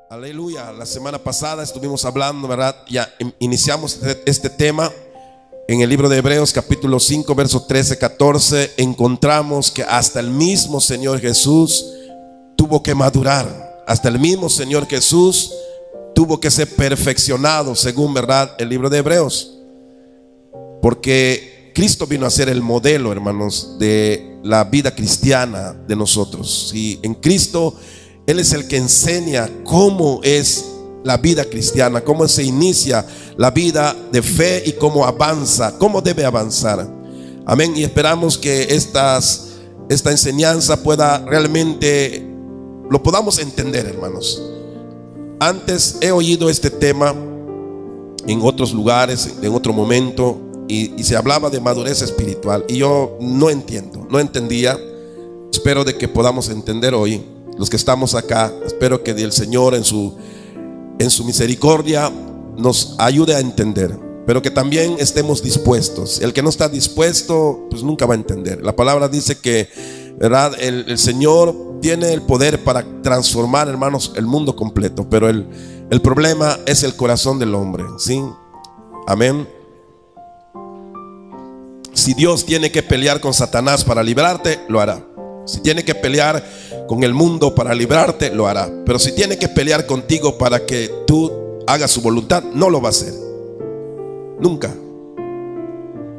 Aleluya. La semana pasada estuvimos hablando, ¿verdad? Ya iniciamos este tema en el libro de Hebreos capítulo 5 verso 13-14. Encontramos que hasta el mismo Señor Jesús tuvo que madurar. Hasta el mismo Señor Jesús tuvo que ser perfeccionado, según, ¿verdad?, el libro de Hebreos. Porque Cristo vino a ser el modelo, hermanos, de la vida cristiana de nosotros. Y en Cristo Él es el que enseña cómo es la vida cristiana, cómo se inicia la vida de fe y cómo avanza, cómo debe avanzar. Amén. Y esperamos que esta enseñanza pueda realmente, lo podamos entender, hermanos. Antes he oído este tema en otros lugares, en otro momento, y se hablaba de madurez espiritual, y yo no entendía. Espero de que podamos entender hoy. Los que estamos acá, espero que el Señor en su misericordia nos ayude a entender, pero que también estemos dispuestos. El que no está dispuesto, pues nunca va a entender. La palabra dice que, ¿verdad?, el Señor tiene el poder para transformar, hermanos, el mundo completo, pero el problema es el corazón del hombre, ¿sí? Amén. Si Dios tiene que pelear con Satanás para librarte, lo hará. Si tiene que pelear con el mundo para librarte, lo hará. Pero si tiene que pelear contigo para que tú hagas su voluntad, no lo va a hacer. Nunca.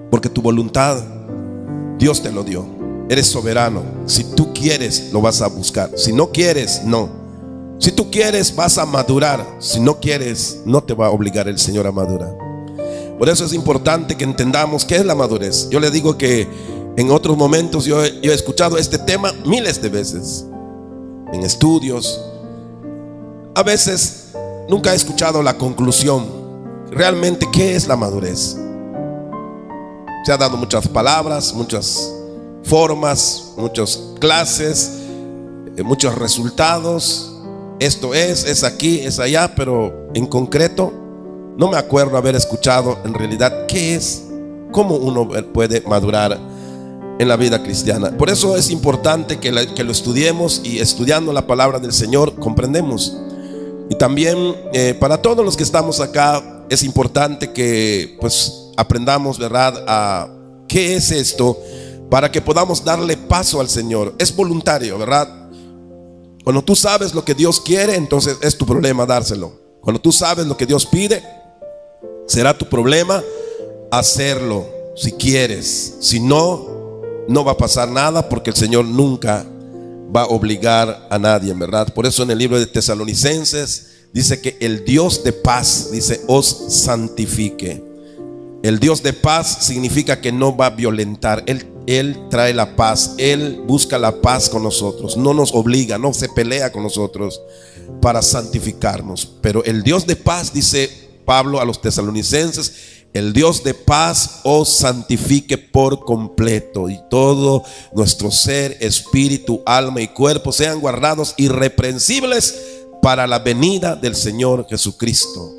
Porque tu voluntad Dios te lo dio. Eres soberano. Si tú quieres, lo vas a buscar. Si no quieres, no. Si tú quieres, vas a madurar. Si no quieres, no te va a obligar el Señor a madurar. Por eso es importante que entendamos qué es la madurez. Yo le digo que en otros momentos yo he escuchado este tema miles de veces en estudios. A veces nunca he escuchado la conclusión. Realmente, ¿qué es la madurez? Se ha dado muchas palabras, muchas formas, muchas clases, muchos resultados. Esto es aquí, es allá, pero en concreto no me acuerdo haber escuchado en realidad qué es, cómo uno puede madurar en la vida cristiana. Por eso es importante que lo estudiemos, y estudiando la palabra del Señor comprendemos. Y también para todos los que estamos acá es importante que pues aprendamos, ¿verdad?, a qué es esto, para que podamos darle paso al Señor. Es voluntario, ¿verdad? Cuando tú sabes lo que Dios quiere, entonces es tu problema dárselo. Cuando tú sabes lo que Dios pide, será tu problema hacerlo, si quieres. Si no, no va a pasar nada, porque el Señor nunca va a obligar a nadie, ¿verdad? Por eso en el libro de Tesalonicenses dice que el Dios de paz, dice, os santifique. El Dios de paz significa que no va a violentar. Él trae la paz. Él busca la paz con nosotros. No nos obliga, no se pelea con nosotros para santificarnos. Pero el Dios de paz, dice Pablo a los tesalonicenses, el Dios de paz os santifique por completo, y todo nuestro ser, espíritu, alma y cuerpo sean guardados irreprensibles para la venida del Señor Jesucristo.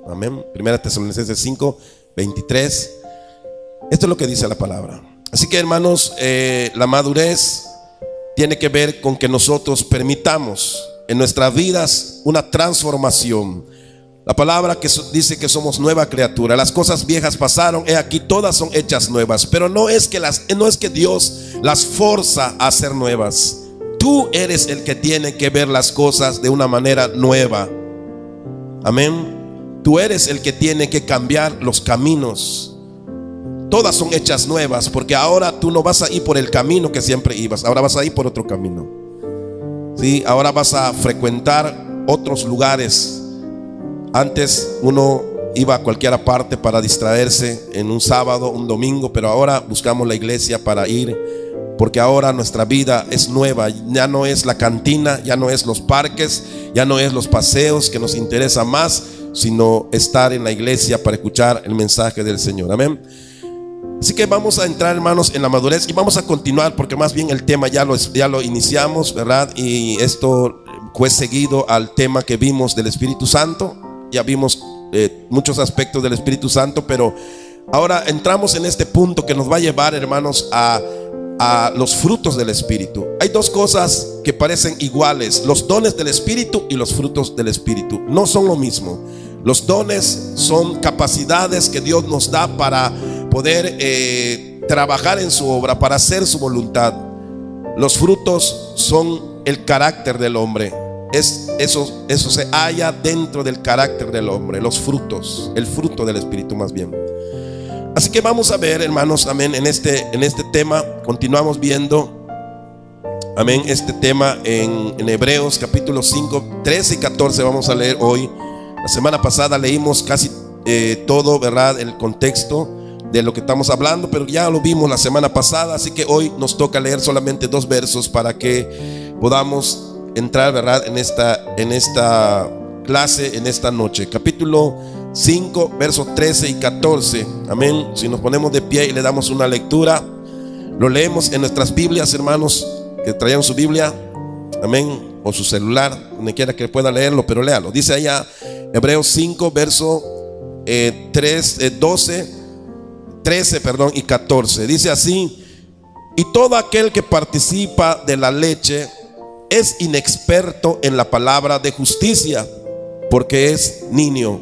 Amén. Primera Tesalonicenses 5:23. Esto es lo que dice la palabra. Así que, hermanos, la madurez tiene que ver con que nosotros permitamos en nuestras vidas una transformación. La palabra que dice que somos nueva criatura. Las cosas viejas pasaron, he aquí todas son hechas nuevas. Pero no es que Dios las forza a ser nuevas. Tú eres el que tiene que ver las cosas de una manera nueva. Amén. Tú eres el que tiene que cambiar los caminos. Todas son hechas nuevas, porque ahora tú no vas a ir por el camino que siempre ibas. Ahora vas a ir por otro camino. ¿Sí? Ahora vas a frecuentar otros lugares. Antes uno iba a cualquier parte para distraerse en un sábado, un domingo, pero ahora buscamos la iglesia para ir, porque ahora nuestra vida es nueva. Ya no es la cantina, ya no es los parques, ya no es los paseos que nos interesa más, sino estar en la iglesia para escuchar el mensaje del Señor. Amén. Así que vamos a entrar, hermanos, en la madurez, y vamos a continuar, porque más bien el tema ya lo iniciamos, ¿verdad? Y esto fue seguido al tema que vimos del Espíritu Santo. Ya vimos muchos aspectos del Espíritu Santo, pero ahora entramos en este punto que nos va a llevar, hermanos, a a los frutos del Espíritu. Hay dos cosas que parecen iguales: los dones del Espíritu y los frutos del Espíritu. No son lo mismo. Los dones son capacidades que Dios nos da para poder trabajar en su obra, para hacer su voluntad. Los frutos son el carácter del hombre. Eso se halla dentro del carácter del hombre. Los frutos, el fruto del Espíritu más bien. Así que vamos a ver, hermanos, amén, en este tema. Continuamos viendo, amén, este tema en Hebreos capítulo 5, 13 y 14 vamos a leer hoy. La semana pasada leímos casi todo, ¿verdad?, el contexto de lo que estamos hablando, pero ya lo vimos la semana pasada. Así que hoy nos toca leer solamente 2 versos para que podamos entrar, ¿verdad?, en esta clase, en esta noche. Capítulo 5, versos 13 y 14. Amén. Si nos ponemos de pie y le damos una lectura, lo leemos en nuestras Biblias, hermanos, que traigan su Biblia, amén, o su celular, donde quiera que pueda leerlo, pero léalo. Dice allá Hebreos 5, verso 13 y 14. Dice así: y todo aquel que participa de la leche es inexperto en la palabra de justicia, porque es niño.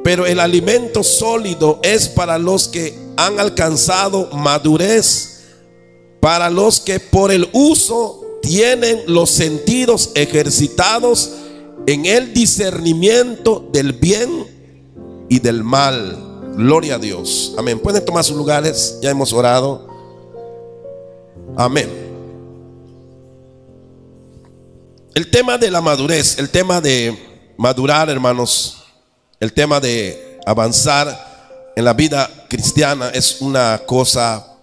Pero el alimento sólido es para los que han alcanzado madurez, para los que por el uso tienen los sentidos ejercitados en el discernimiento del bien y del mal. Gloria a Dios. Amén. Pueden tomar sus lugares. Ya hemos orado. Amén. El tema de la madurez, el tema de madurar, hermanos, el tema de avanzar en la vida cristiana es una cosa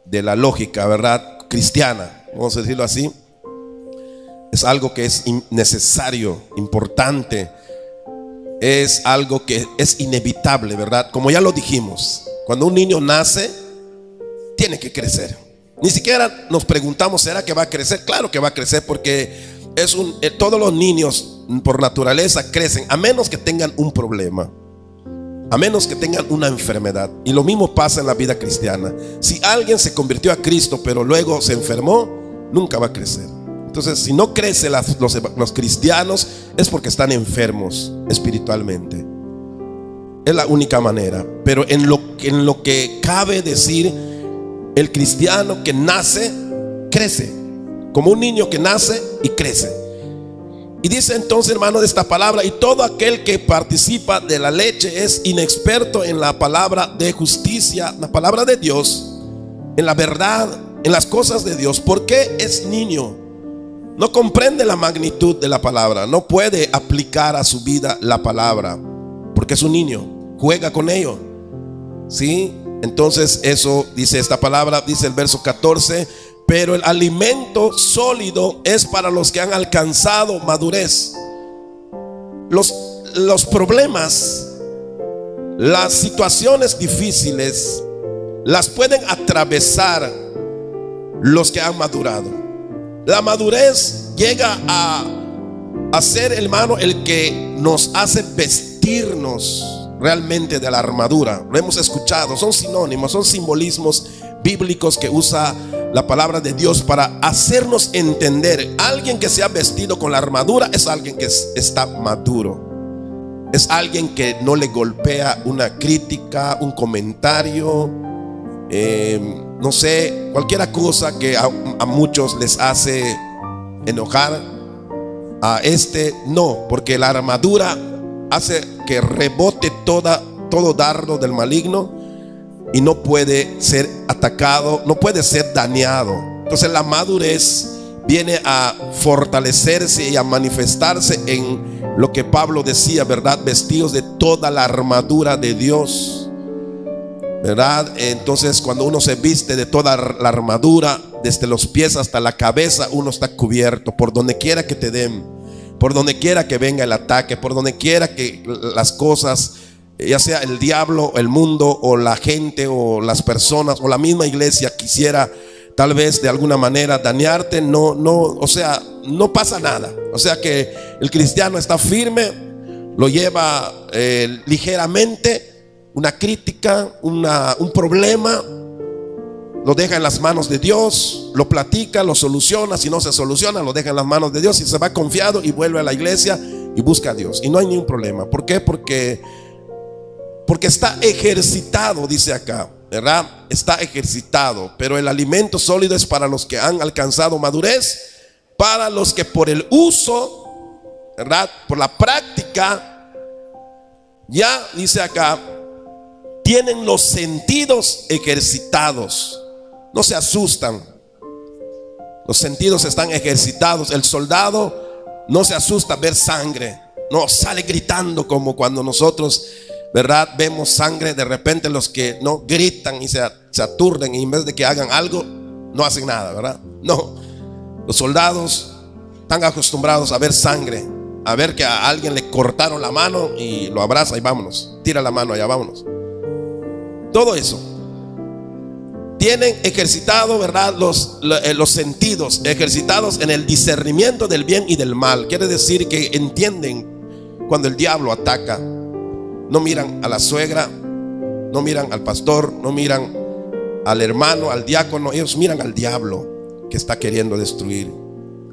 de la lógica, ¿verdad?, cristiana, vamos a decirlo así. Es algo que es necesario, importante. Es algo que es inevitable, ¿verdad? Como ya lo dijimos, cuando un niño nace, tiene que crecer. Ni siquiera nos preguntamos, ¿será que va a crecer? Claro que va a crecer, porque todos los niños por naturaleza crecen, a menos que tengan un problema, a menos que tengan una enfermedad. Y lo mismo pasa en la vida cristiana. Si alguien se convirtió a Cristo pero luego se enfermó, nunca va a crecer. Entonces, si no crecen los cristianos, es porque están enfermos espiritualmente. Es la única manera. Pero en lo que cabe decir, el cristiano que nace, crece, como un niño que nace y crece. Y dice entonces, hermano, de esta palabra: y todo aquel que participa de la leche es inexperto en la palabra de justicia, la palabra de Dios, en la verdad, en las cosas de Dios, porque es niño. No comprende la magnitud de la palabra, no puede aplicar a su vida la palabra, porque es un niño, juega con ello, ¿sí? Entonces eso dice esta palabra, dice el verso 14: pero el alimento sólido es para los que han alcanzado madurez. Los problemas, las situaciones difíciles, las pueden atravesar los que han madurado. La madurez llega a ser, hermano, el que nos hace vestirnos realmente de la armadura. Lo hemos escuchado, son sinónimos, son simbolismos bíblicos que usa la palabra de Dios para hacernos entender. Alguien que se ha vestido con la armadura es alguien que está maduro. Es alguien que no le golpea una crítica, un comentario, no sé, cualquier cosa que a muchos les hace enojar. No, porque la armadura hace que rebote todo dardo del maligno y no puede ser atacado, no puede ser dañado. Entonces la madurez viene a fortalecerse y a manifestarse en lo que Pablo decía, ¿verdad? Vestidos de toda la armadura de Dios, ¿verdad? Entonces cuando uno se viste de toda la armadura, desde los pies hasta la cabeza, uno está cubierto por donde quiera que te den, por donde quiera que venga el ataque, por donde quiera que las cosas, ya sea el diablo, el mundo o la gente o las personas o la misma iglesia quisiera tal vez de alguna manera dañarte, o sea, no pasa nada. O sea que el cristiano está firme, lo lleva ligeramente una crítica, un problema, lo deja en las manos de Dios, lo platica, lo soluciona. Si no se soluciona, lo deja en las manos de Dios y se va confiado y vuelve a la iglesia y busca a Dios. Y no hay ningún problema. ¿Por qué? Porque está ejercitado, dice acá, ¿verdad? Está ejercitado. Pero el alimento sólido es para los que han alcanzado madurez, para los que por el uso, ¿verdad?, por la práctica, ya dice acá, tienen los sentidos ejercitados. No se asustan. Los sentidos están ejercitados. El soldado no se asusta ver sangre. No sale gritando como cuando nosotros, ¿verdad?, vemos sangre. De repente los que no gritan y se aturden, y en vez de que hagan algo, no hacen nada, ¿verdad? No. Los soldados están acostumbrados a ver sangre, a ver que a alguien le cortaron la mano y lo abraza y vámonos. Tira la mano allá, vámonos. Todo eso. Tienen ejercitado, ¿verdad?, los sentidos, ejercitados en el discernimiento del bien y del mal. Quiere decir que entienden cuando el diablo ataca. No miran a la suegra, no miran al pastor, no miran al hermano, al diácono. Ellos miran al diablo que está queriendo destruir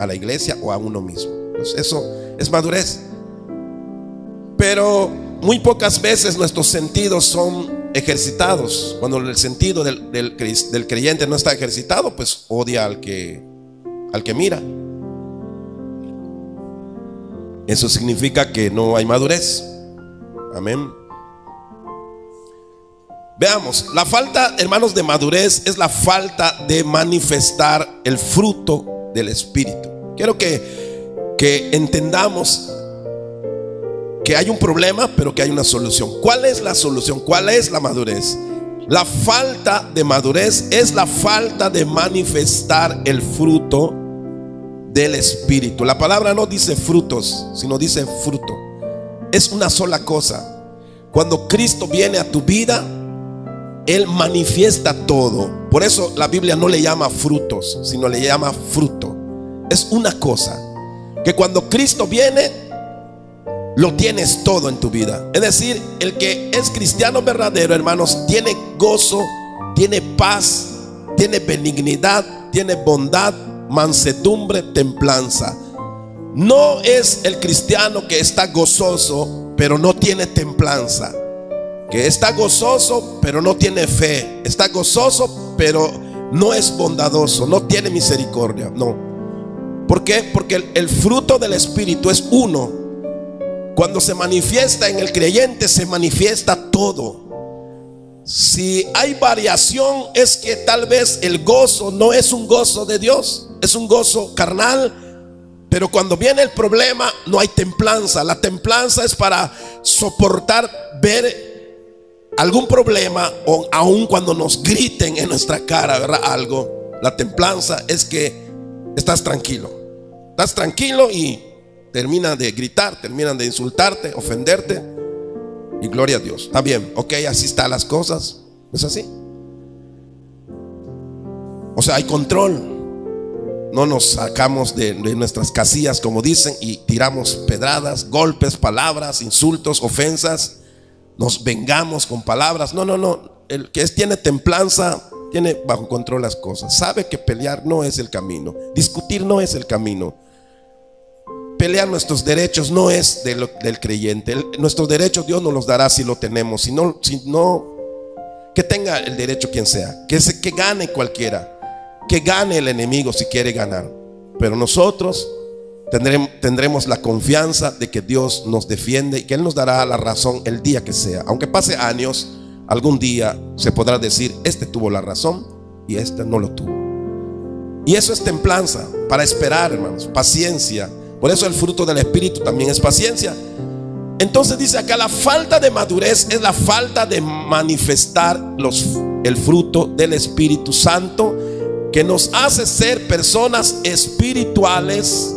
a la iglesia o a uno mismo. Pues eso es madurez. Pero muy pocas veces nuestros sentidos son ejercitados. Cuando el sentido del creyente no está ejercitado, pues odia al que mira. Eso significa que no hay madurez. Amén. Veamos, la falta, hermanos, de madurez es la falta de manifestar el fruto del Espíritu. Quiero que entendamos que hay un problema, pero que hay una solución. ¿Cuál es la solución? ¿Cuál es la madurez? La falta de madurez es la falta de manifestar el fruto del Espíritu. La palabra no dice frutos, sino dice fruto. Es una sola cosa. Cuando Cristo viene a tu vida, Él manifiesta todo. Por eso la Biblia no le llama frutos, sino le llama fruto. Es una cosa que cuando Cristo viene, lo tienes todo en tu vida. Es decir, el que es cristiano verdadero, hermanos, tiene gozo, tiene paz, tiene benignidad, tiene bondad, mansedumbre, templanza. No es el cristiano que está gozoso pero no tiene templanza, que está gozoso pero no tiene fe, está gozoso pero no es bondadoso, no tiene misericordia. No. ¿Por qué? Porque el fruto del Espíritu es uno. Cuando se manifiesta en el creyente, se manifiesta todo. Si hay variación, es que tal vez el gozo no es un gozo de Dios, es un gozo carnal. Pero cuando viene el problema, no hay templanza. La templanza es para soportar ver algún problema, o aun cuando nos griten en nuestra cara, ¿verdad?, algo. La templanza es que estás tranquilo. Estás tranquilo y terminan de gritar, terminan de insultarte, ofenderte, y gloria a Dios. Está bien, ok, así están las cosas. ¿Es así? O sea, hay control. No nos sacamos de nuestras casillas, como dicen, y tiramos pedradas, golpes, palabras, insultos, ofensas. Nos vengamos con palabras. No, no, no. El que tiene templanza tiene bajo control las cosas. Sabe que pelear no es el camino. Discutir no es el camino. Pelear nuestros derechos no es del creyente. Nuestros derechos Dios nos los dará si lo tenemos. Si no, que tenga el derecho quien sea, que gane cualquiera, que gane el enemigo si quiere ganar. Pero nosotros tendremos la confianza de que Dios nos defiende y que Él nos dará la razón el día que sea. Aunque pase años, algún día se podrá decir: este tuvo la razón y este no lo tuvo. Y eso es templanza, para esperar, hermanos, paciencia. Por eso el fruto del Espíritu también es paciencia. Entonces dice acá, la falta de madurez es la falta de manifestar el fruto del Espíritu Santo, que nos hace ser personas espirituales,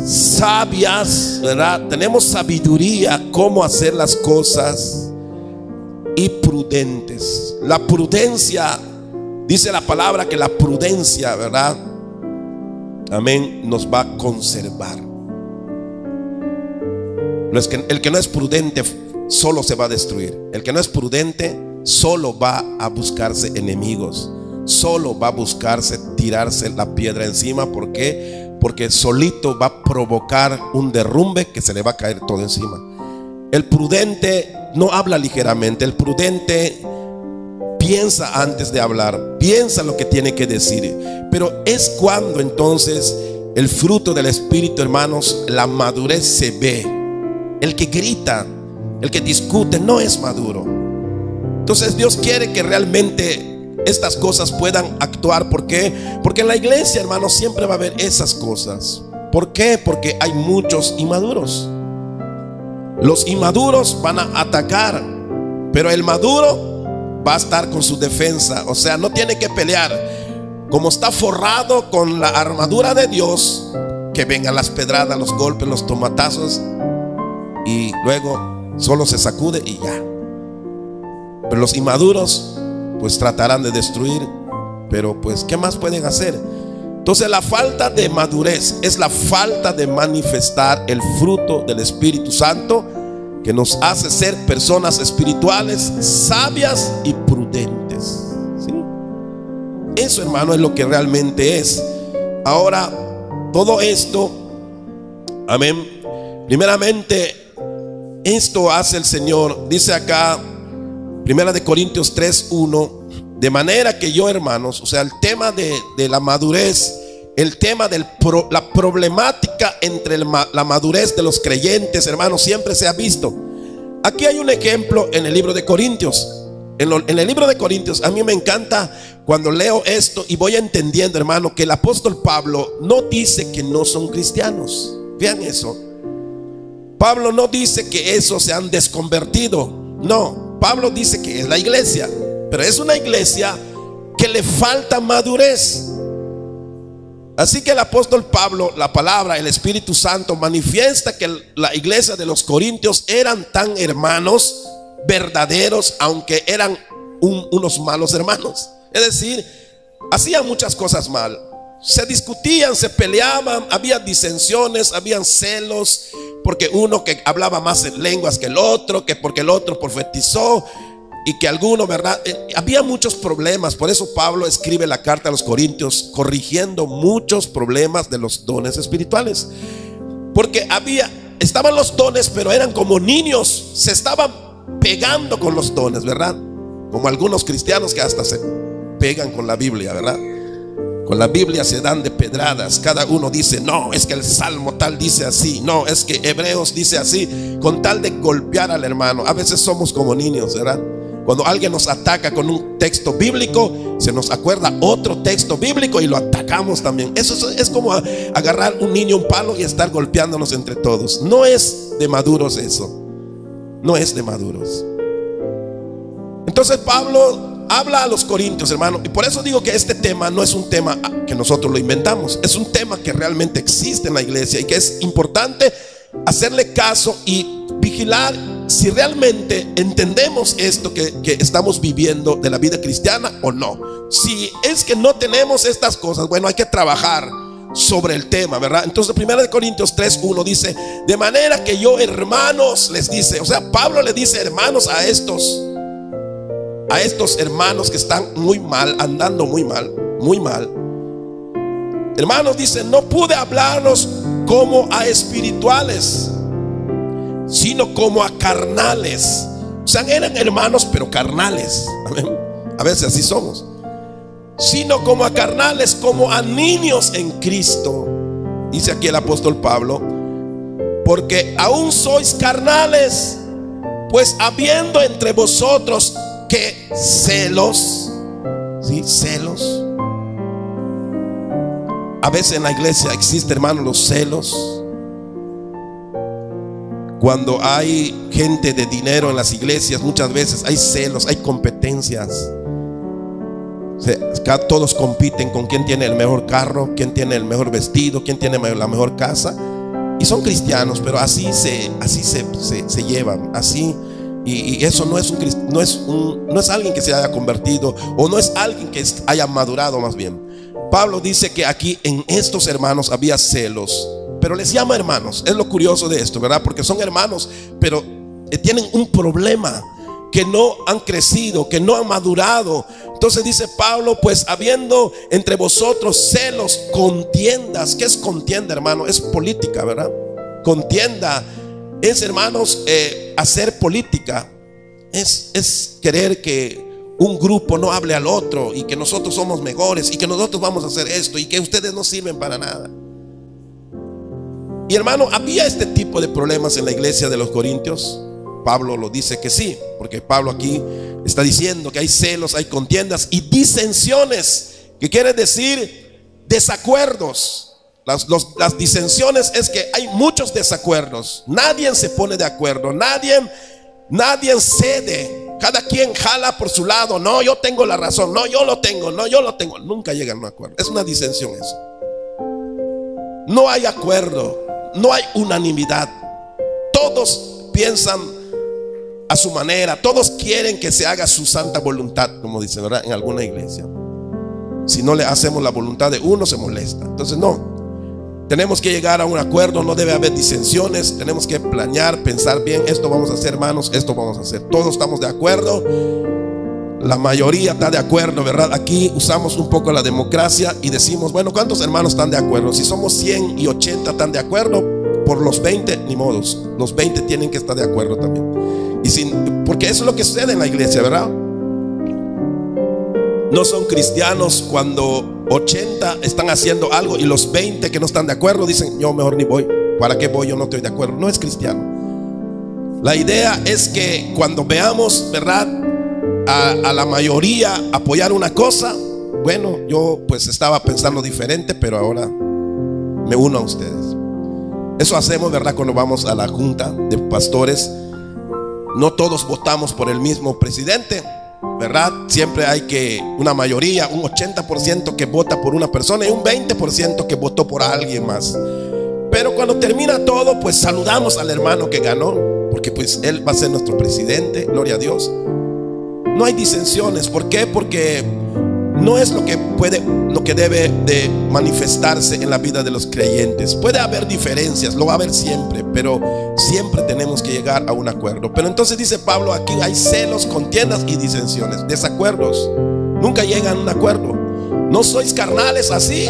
sabias, ¿verdad? Tenemos sabiduría cómo hacer las cosas, y prudentes. La prudencia, dice la palabra que la prudencia, ¿verdad?, amén, nos va a conservar. El que no es prudente solo se va a destruir. El que no es prudente solo va a buscarse enemigos, solo va a buscarse tirarse la piedra encima. ¿Por qué? Porque solito va a provocar un derrumbe que se le va a caer todo encima. El prudente no habla ligeramente. El prudente piensa antes de hablar, piensa lo que tiene que decir. Pero es cuando entonces el fruto del Espíritu, hermanos, la madurez se ve. El que grita, el que discute, no es maduro. Entonces Dios quiere que realmente estas cosas puedan actuar. ¿Por qué? Porque en la iglesia, hermanos, siempre va a haber esas cosas. ¿Por qué? Porque hay muchos inmaduros. Los inmaduros van a atacar, pero el maduro va a estar con su defensa. O sea, no tiene que pelear. Como está forrado con la armadura de Dios, que vengan las pedradas, los golpes, los tomatazos, y luego solo se sacude y ya. Pero los inmaduros pues tratarán de destruir. Pero pues ¿qué más pueden hacer? Entonces la falta de madurez es la falta de manifestar el fruto del Espíritu Santo, que nos hace ser personas espirituales, sabias y prudentes. ¿Sí? Eso, hermano, es lo que realmente es. Ahora, todo esto, amén, primeramente esto hace el Señor. Dice acá, 1 Corintios 3:1, de manera que yo, hermanos, o sea, el tema de la madurez, el tema de la problemática entre la madurez de los creyentes, hermanos, siempre se ha visto. Aquí hay un ejemplo en el libro de Corintios. En el libro de Corintios, a mí me encanta cuando leo esto y voy entendiendo, hermano, que el apóstol Pablo no dice que no son cristianos. Vean eso. Pablo no dice que esos se han desconvertido. No, Pablo dice que es la iglesia, pero es una iglesia que le falta madurez. Así que el apóstol Pablo, la palabra, el Espíritu Santo manifiesta que la iglesia de los Corintios eran tan hermanos verdaderos, aunque eran unos malos hermanos. Es decir, hacían muchas cosas mal. Se discutían, se peleaban, había disensiones, habían celos, porque uno que hablaba más en lenguas que el otro, que porque el otro profetizó, y que alguno, ¿verdad? Había muchos problemas. Por eso Pablo escribe la carta a los Corintios corrigiendo muchos problemas de los dones espirituales. Porque estaban los dones, pero eran como niños, se estaban pegando con los dones, ¿verdad? Como algunos cristianos que hasta se pegan con la Biblia, ¿verdad? Con la Biblia se dan de pedradas. Cada uno dice, no, es que el Salmo tal dice así, no, es que Hebreos dice así, con tal de golpear al hermano. A veces somos como niños, ¿verdad? Cuando alguien nos ataca con un texto bíblico, se nos acuerda otro texto bíblico y lo atacamos también. Eso es como agarrar un niño un palo y estar golpeándonos entre todos. No es de maduros eso. No es de maduros. Entonces Pablo habla a los corintios, hermano, y por eso digo que este tema no es un tema que nosotros lo inventamos. Es un tema que realmente existe en la iglesia y que es importante hacerle caso y vigilar si realmente entendemos esto que estamos viviendo de la vida cristiana o no. Si es que no tenemos estas cosas, bueno, hay que trabajar sobre el tema, ¿verdad? Entonces 1 Corintios 3:1 dice, de manera que yo, hermanos, les dice, o sea, Pablo le dice hermanos a estos hermanos que están muy mal, andando muy mal, muy mal. Hermanos, dice, no pude hablarlos como a espirituales, sino como a carnales. O sea, eran hermanos pero carnales. Amén. A veces así somos. Sino como a carnales, como a niños en Cristo. Dice aquí el apóstol Pablo, porque aún sois carnales, pues habiendo entre vosotros que celos, ¿sí? Celos. A veces en la iglesia existe, hermano, los celos. Cuando hay gente de dinero en las iglesias, muchas veces hay celos, hay competencias. Todos compiten con quién tiene el mejor carro, quién tiene el mejor vestido, quién tiene la mejor casa. Y son cristianos, pero así se llevan, así. Y eso no es alguien que se haya convertido, o no es alguien que haya madurado, más bien. Pablo dice que aquí en estos hermanos había celos, pero les llama hermanos. Es lo curioso de esto, ¿verdad? Porque son hermanos, pero tienen un problema, que no han crecido, que no han madurado, Entonces dice Pablo, pues habiendo entre vosotros celos, contiendas. ¿Qué es contienda, hermano? Es política, ¿verdad? Contienda es, hermanos, hacer política. Es querer que un grupo no hable al otro y que nosotros somos mejores y que nosotros vamos a hacer esto y que ustedes no sirven para nada. Y hermano, había este tipo de problemas en la iglesia de los Corintios. Pablo lo dice que sí, porque Pablo aquí está diciendo que hay celos, hay contiendas y disensiones, que quiere decir desacuerdos. Las disensiones es que hay muchos desacuerdos. Nadie se pone de acuerdo, nadie cede. Cada quien jala por su lado. No, yo tengo la razón. No, yo lo tengo. No, yo lo tengo. Nunca llegan a un acuerdo. Es una disensión eso. No hay acuerdo. No hay unanimidad. Todos piensan a su manera. Todos quieren que se haga su santa voluntad, como dice, ¿verdad? En alguna iglesia. Si no le hacemos la voluntad de uno, se molesta. Entonces no. Tenemos que llegar a un acuerdo, no debe haber disensiones. Tenemos que planear, pensar bien. Esto vamos a hacer, hermanos, esto vamos a hacer. Todos estamos de acuerdo. La mayoría está de acuerdo, ¿verdad? Aquí usamos un poco la democracia y decimos, bueno, ¿cuántos hermanos están de acuerdo? Si somos 100 y 80 están de acuerdo, por los 20, ni modos. Los 20 tienen que estar de acuerdo también. Porque eso es lo que sucede en la iglesia, ¿verdad? No son cristianos cuando 80 están haciendo algo y los 20 que no están de acuerdo dicen, yo mejor ni voy. ¿Para qué voy? Yo no estoy de acuerdo. No es cristiano. La idea es que cuando veamos, ¿verdad?, a la mayoría apoyar una cosa, bueno, yo pues estaba pensando diferente, pero ahora me uno a ustedes. Eso hacemos, ¿verdad?, cuando vamos a la junta de pastores. No todos votamos por el mismo presidente, ¿verdad? Siempre hay una mayoría, un 80% que vota por una persona y un 20% que votó por alguien más. Pero cuando termina todo, pues saludamos al hermano que ganó, porque pues él va a ser nuestro presidente, gloria a Dios. No hay disensiones. ¿Por qué? Porque no es lo que debe de manifestarse en la vida de los creyentes. Puede haber diferencias, lo va a haber siempre, pero siempre tenemos que llegar a un acuerdo. Pero entonces dice Pablo, aquí hay celos, contiendas y disensiones, desacuerdos. Nunca llegan a un acuerdo. No sois carnales así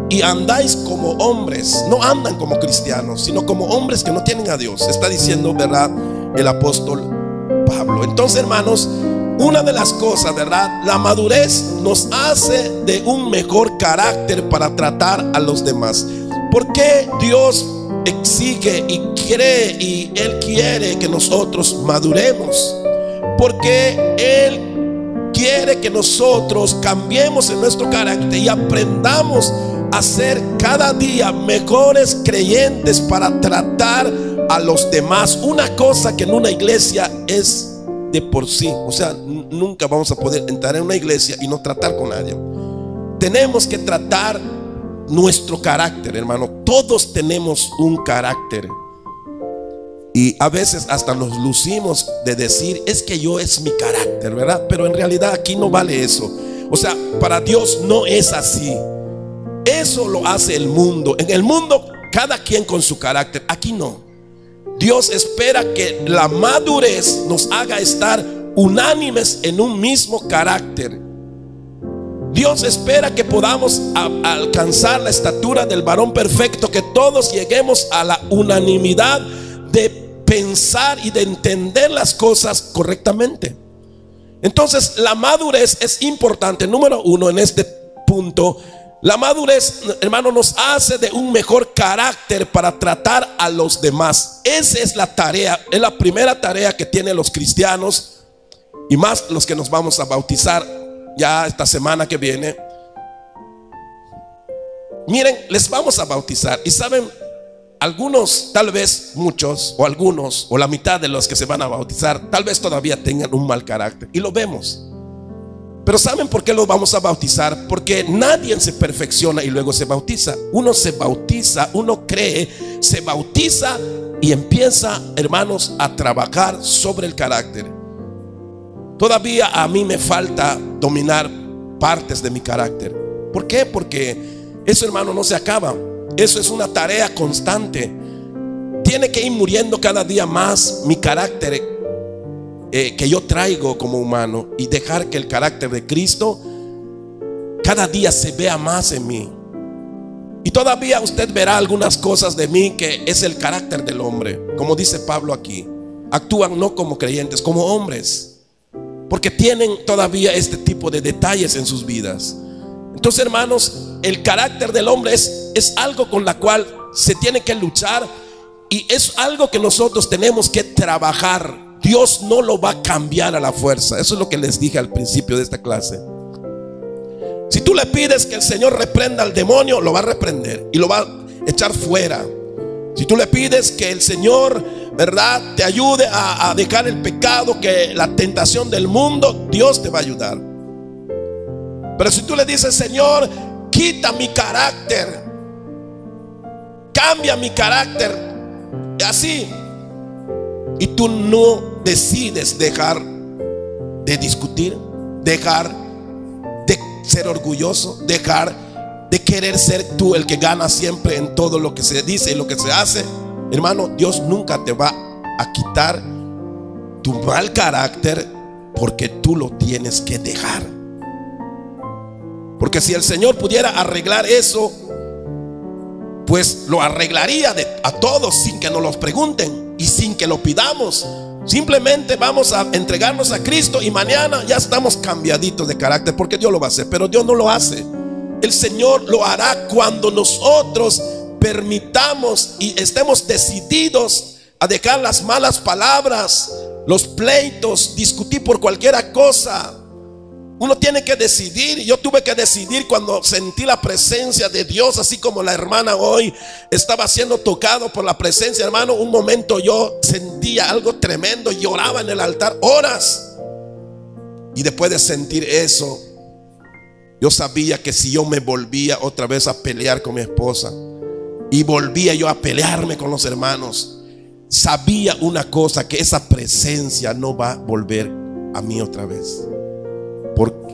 y andáis como hombres. No andan como cristianos, sino como hombres que no tienen a Dios. Está diciendo, ¿verdad?, el apóstol Pablo. Entonces, hermanos, una de las cosas, ¿verdad?, la madurez nos hace de un mejor carácter para tratar a los demás. ¿Por qué Dios exige y cree y Él quiere que nosotros maduremos? Porque Él quiere que nosotros cambiemos en nuestro carácter y aprendamos a ser cada día mejores creyentes para tratar a los demás. Una cosa que en una iglesia es de por sí, o sea, nunca vamos a poder entrar en una iglesia y no tratar con nadie. Tenemos que tratar nuestro carácter, hermano. Todos tenemos un carácter y a veces hasta nos lucimos de decir, es que yo es mi carácter, ¿verdad? Pero en realidad aquí no vale eso. O sea, para Dios no es así. Eso lo hace el mundo. En el mundo cada quien con su carácter. Aquí no. Dios espera que la madurez nos haga estar unánimes en un mismo carácter. Dios espera que podamos alcanzar la estatura del varón perfecto, que todos lleguemos a la unanimidad de pensar y de entender las cosas correctamente. Entonces, la madurez es importante. Número uno, en este punto, la madurez, hermano, nos hace de un mejor carácter para tratar a los demás. Esa es la tarea, es la primera tarea que tienen los cristianos, y más los que nos vamos a bautizar ya esta semana que viene. Miren, les vamos a bautizar y saben, algunos, tal vez muchos o algunos o la mitad de los que se van a bautizar tal vez todavía tengan un mal carácter, y lo vemos. Pero ¿saben por qué los vamos a bautizar? Porque nadie se perfecciona y luego se bautiza. Uno se bautiza, uno cree, se bautiza y empieza, hermanos, a trabajar sobre el carácter. Todavía a mí me falta dominar partes de mi carácter. ¿Por qué? Porque eso, hermano, no se acaba. Eso es una tarea constante. Tiene que ir muriendo cada día más mi carácter. que yo traigo como humano y dejar que el carácter de Cristo cada día se vea más en mí. Y todavía usted verá algunas cosas de mí que es el carácter del hombre. Como dice Pablo aquí, actúan no como creyentes, como hombres, porque tienen todavía este tipo de detalles en sus vidas. Entonces, hermanos, el carácter del hombre es algo con la cual se tiene que luchar, y es algo que nosotros tenemos que trabajar. Dios no lo va a cambiar a la fuerza. Eso es lo que les dije al principio de esta clase. Si tú le pides que el Señor reprenda al demonio, lo va a reprender y lo va a echar fuera. Si tú le pides que el Señor, ¿verdad?, te ayude a dejar el pecado, que la tentación del mundo, Dios te va a ayudar. Pero si tú le dices: Señor, quita mi carácter, cambia mi carácter, así, y tú no decides dejar de discutir, dejar de ser orgulloso, dejar de querer ser tú el que gana siempre en todo lo que se dice y lo que se hace, hermano, Dios nunca te va a quitar tu mal carácter, porque tú lo tienes que dejar. Porque si el Señor pudiera arreglar eso, pues lo arreglaría a todos sin que nos lo pregunten y sin que lo pidamos. Simplemente vamos a entregarnos a Cristo y mañana ya estamos cambiaditos de carácter, porque Dios lo va a hacer. Pero Dios no lo hace. El Señor lo hará cuando nosotros permitamos y estemos decididos a dejar las malas palabras, los pleitos, discutir por cualquier cosa. Uno tiene que decidir. Yo tuve que decidir cuando sentí la presencia de Dios, así como la hermana hoy estaba siendo tocado por la presencia, hermano. Un momento yo sentía algo tremendo, lloraba en el altar horas. Y después de sentir eso, yo sabía que si yo me volvía otra vez a pelear con mi esposa y volvía yo a pelearme con los hermanos, sabía una cosa, que esa presencia no va a volver a mí otra vez.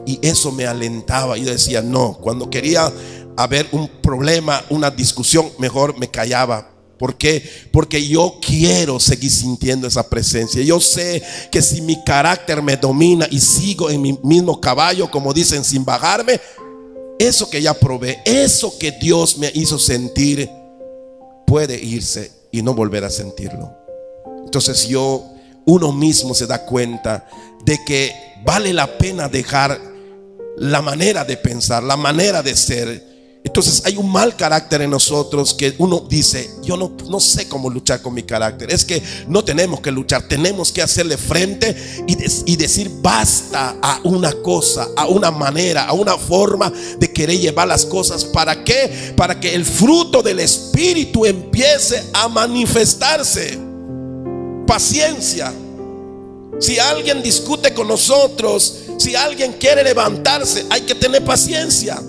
Y eso me alentaba. Y decía: no, cuando quería haber un problema, una discusión, mejor me callaba. ¿Por qué? Porque yo quiero seguir sintiendo esa presencia. Yo sé que si mi carácter me domina y sigo en mi mismo caballo, como dicen, sin bajarme, eso que ya probé, eso que Dios me hizo sentir, puede irse y no volver a sentirlo. Entonces uno mismo se da cuenta de que vale la pena dejar la manera de pensar, la manera de ser. Entonces hay un mal carácter en nosotros que uno dice: yo no sé cómo luchar con mi carácter. Es que no tenemos que luchar, tenemos que hacerle frente y decir basta a una cosa, a una manera, a una forma de querer llevar las cosas. ¿Para qué? Para que el fruto del Espíritu empiece a manifestarse. Paciencia. Si alguien discute con nosotros, si alguien quiere levantarse, hay que tener paciencia.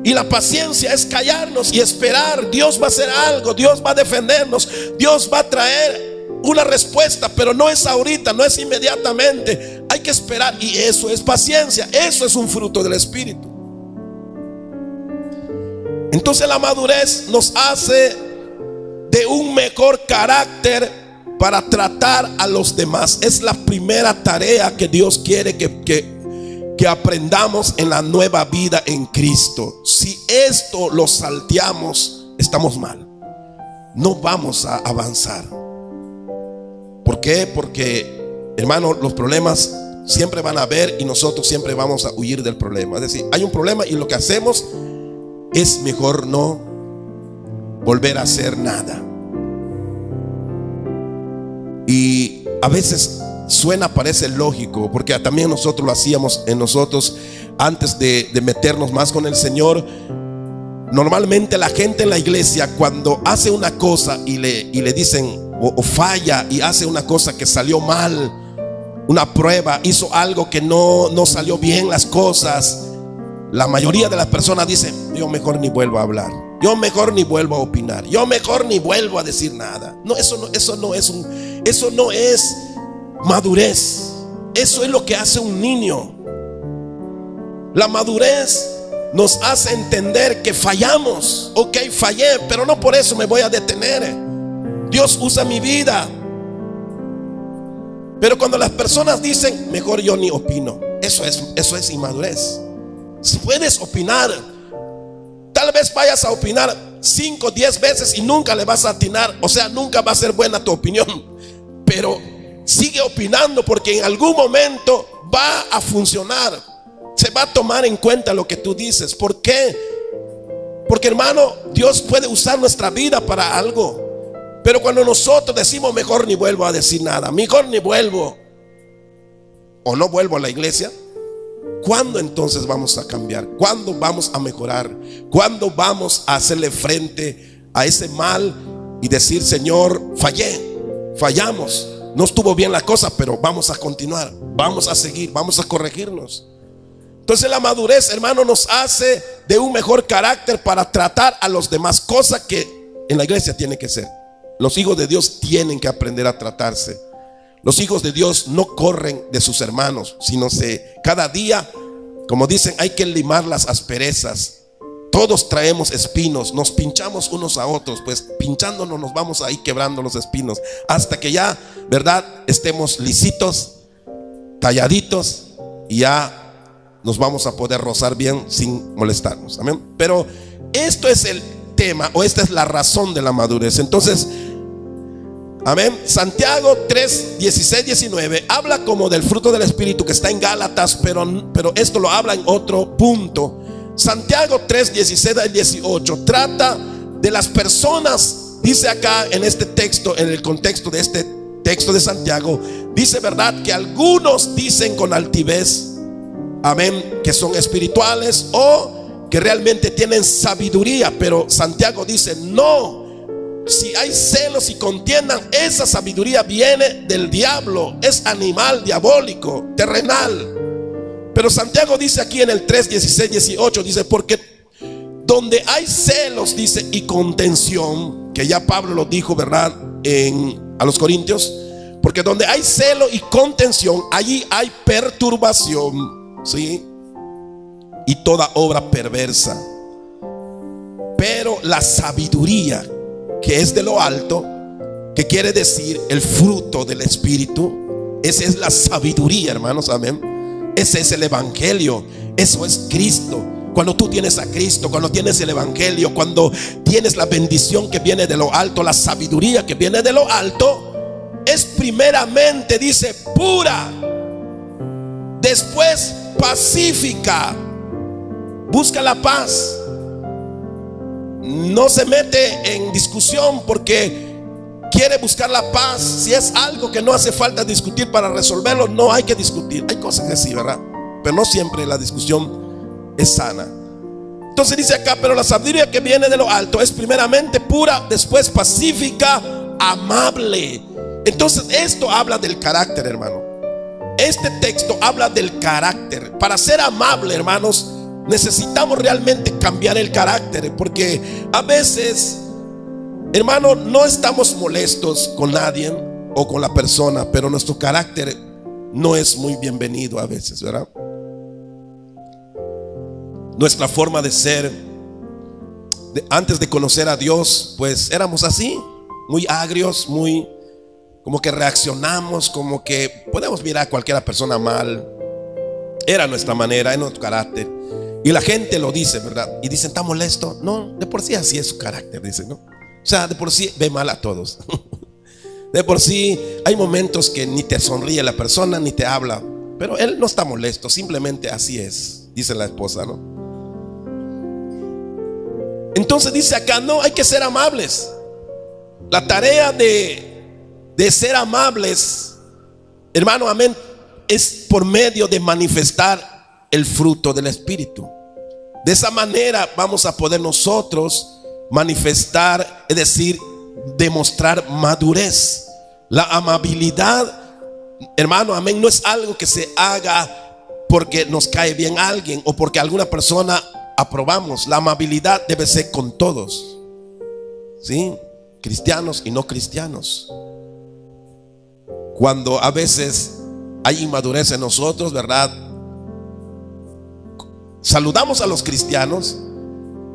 Y la paciencia es callarnos y esperar. Dios va a hacer algo, Dios va a defendernos, Dios va a traer una respuesta, pero no es ahorita, no es inmediatamente. Hay que esperar, y eso es paciencia. Eso es un fruto del Espíritu. Entonces la madurez nos hace de un mejor carácter para tratar a los demás. Es la primera tarea que Dios quiere que aprendamos en la nueva vida en Cristo. Si esto lo salteamos, estamos mal. No vamos a avanzar. ¿Por qué? Porque, hermano, los problemas siempre van a haber y nosotros siempre vamos a huir del problema. Es decir, hay un problema y lo que hacemos es mejor no volver a hacer nada. Y a veces parece lógico, porque también nosotros lo hacíamos en nosotros antes de meternos más con el Señor. Normalmente la gente en la iglesia, cuando hace una cosa y le dicen o falla y hace una cosa que salió mal, una prueba, hizo algo que no salió bien las cosas, la mayoría de las personas dicen: yo mejor ni vuelvo a hablar, yo mejor ni vuelvo a opinar, yo mejor ni vuelvo a decir nada. No, eso no es madurez. Eso es lo que hace un niño. La madurez nos hace entender que fallamos. Ok, fallé, pero no por eso me voy a detener. Dios usa mi vida. Pero cuando las personas dicen, mejor yo ni opino, eso es inmadurez. Si puedes opinar, tal vez vayas a opinar 5, 10 veces y nunca le vas a atinar, o sea, nunca va a ser buena tu opinión, pero sigue opinando, porque en algún momento va a funcionar. Se va a tomar en cuenta lo que tú dices. ¿Por qué? Porque, hermano, Dios puede usar nuestra vida para algo. Pero cuando nosotros decimos, mejor ni vuelvo a decir nada, mejor ni vuelvo, o no vuelvo a la iglesia, ¿cuándo entonces vamos a cambiar? ¿Cuándo vamos a mejorar? ¿Cuándo vamos a hacerle frente a ese mal y decir, Señor, fallamos, no estuvo bien la cosa, pero vamos a continuar, vamos a seguir, vamos a corregirnos? Entonces la madurez, hermano, nos hace de un mejor carácter para tratar a los demás, cosa que en la iglesia tiene que ser. Los hijos de Dios tienen que aprender a tratarse. Los hijos de Dios no corren de sus hermanos, sino cada día, como dicen, hay que limar las asperezas. Todos traemos espinos, nos pinchamos unos a otros, pues pinchándonos nos vamos ahí quebrando los espinos, hasta que ya, ¿verdad?, estemos lisitos, talladitos, y ya nos vamos a poder rozar bien sin molestarnos. Amén. Pero esto es el tema, o esta es la razón de la madurez. Entonces, amén, Santiago 3, 16, 19 habla como del fruto del Espíritu que está en Gálatas, pero esto lo habla en otro punto. Santiago 3, 16 al 18 trata de las personas. Dice acá en este texto, en el contexto de este texto de Santiago, dice, verdad, que algunos dicen con altivez, amén, que son espirituales o que realmente tienen sabiduría. Pero Santiago dice, no, si hay celos y contiendan, esa sabiduría viene del diablo, es animal, diabólico, terrenal. Pero Santiago dice aquí en el 3, 16, 18, dice, porque donde hay celos, dice, y contención, que ya Pablo lo dijo, ¿verdad?, a los Corintios, porque donde hay celo y contención, allí hay perturbación, ¿sí?, y toda obra perversa. Pero la sabiduría, que es de lo alto, que quiere decir el fruto del Espíritu, esa es la sabiduría, hermanos, amén. Ese es el Evangelio, eso es Cristo. Cuando tú tienes a Cristo, cuando tienes el Evangelio, cuando tienes la bendición que viene de lo alto, la sabiduría que viene de lo alto, es primeramente, dice, pura, después pacífica, busca la paz, no se mete en discusión porque quiere buscar la paz. Si es algo que no hace falta discutir para resolverlo, no hay que discutir. Hay cosas que sí, ¿verdad?, pero no siempre la discusión es sana. Entonces dice acá, pero la sabiduría que viene de lo alto es primeramente pura, después pacífica, amable. Entonces esto habla del carácter, hermano. Este texto habla del carácter. Para ser amable, hermanos, necesitamos realmente cambiar el carácter, porque a veces, hermano, no estamos molestos con nadie o con la persona, pero nuestro carácter no es muy bienvenido a veces, ¿verdad? Nuestra forma de ser, antes de conocer a Dios, pues éramos así, muy agrios, muy como que reaccionamos, como que podemos mirar a cualquier persona mal. Era nuestra manera, era nuestro carácter. Y la gente lo dice, ¿verdad? Y dicen, ¿está molesto? No, de por sí así es su carácter, dicen, ¿no? O sea, de por sí ve mal a todos. De por sí hay momentos que ni te sonríe la persona, ni te habla, pero él no está molesto, simplemente así es, dice la esposa, ¿no? Entonces dice acá, no, hay que ser amables. La tarea de ser amables, hermano, amén, es por medio de manifestar el fruto del Espíritu. De esa manera vamos a poder nosotros manifestar, es decir, demostrar madurez. La amabilidad, hermano, amén, no es algo que se haga porque nos cae bien alguien o porque alguna persona aprobamos. La amabilidad debe ser con todos, ¿sí?, cristianos y no cristianos. Cuando a veces hay inmadurez en nosotros, ¿verdad?, saludamos a los cristianos,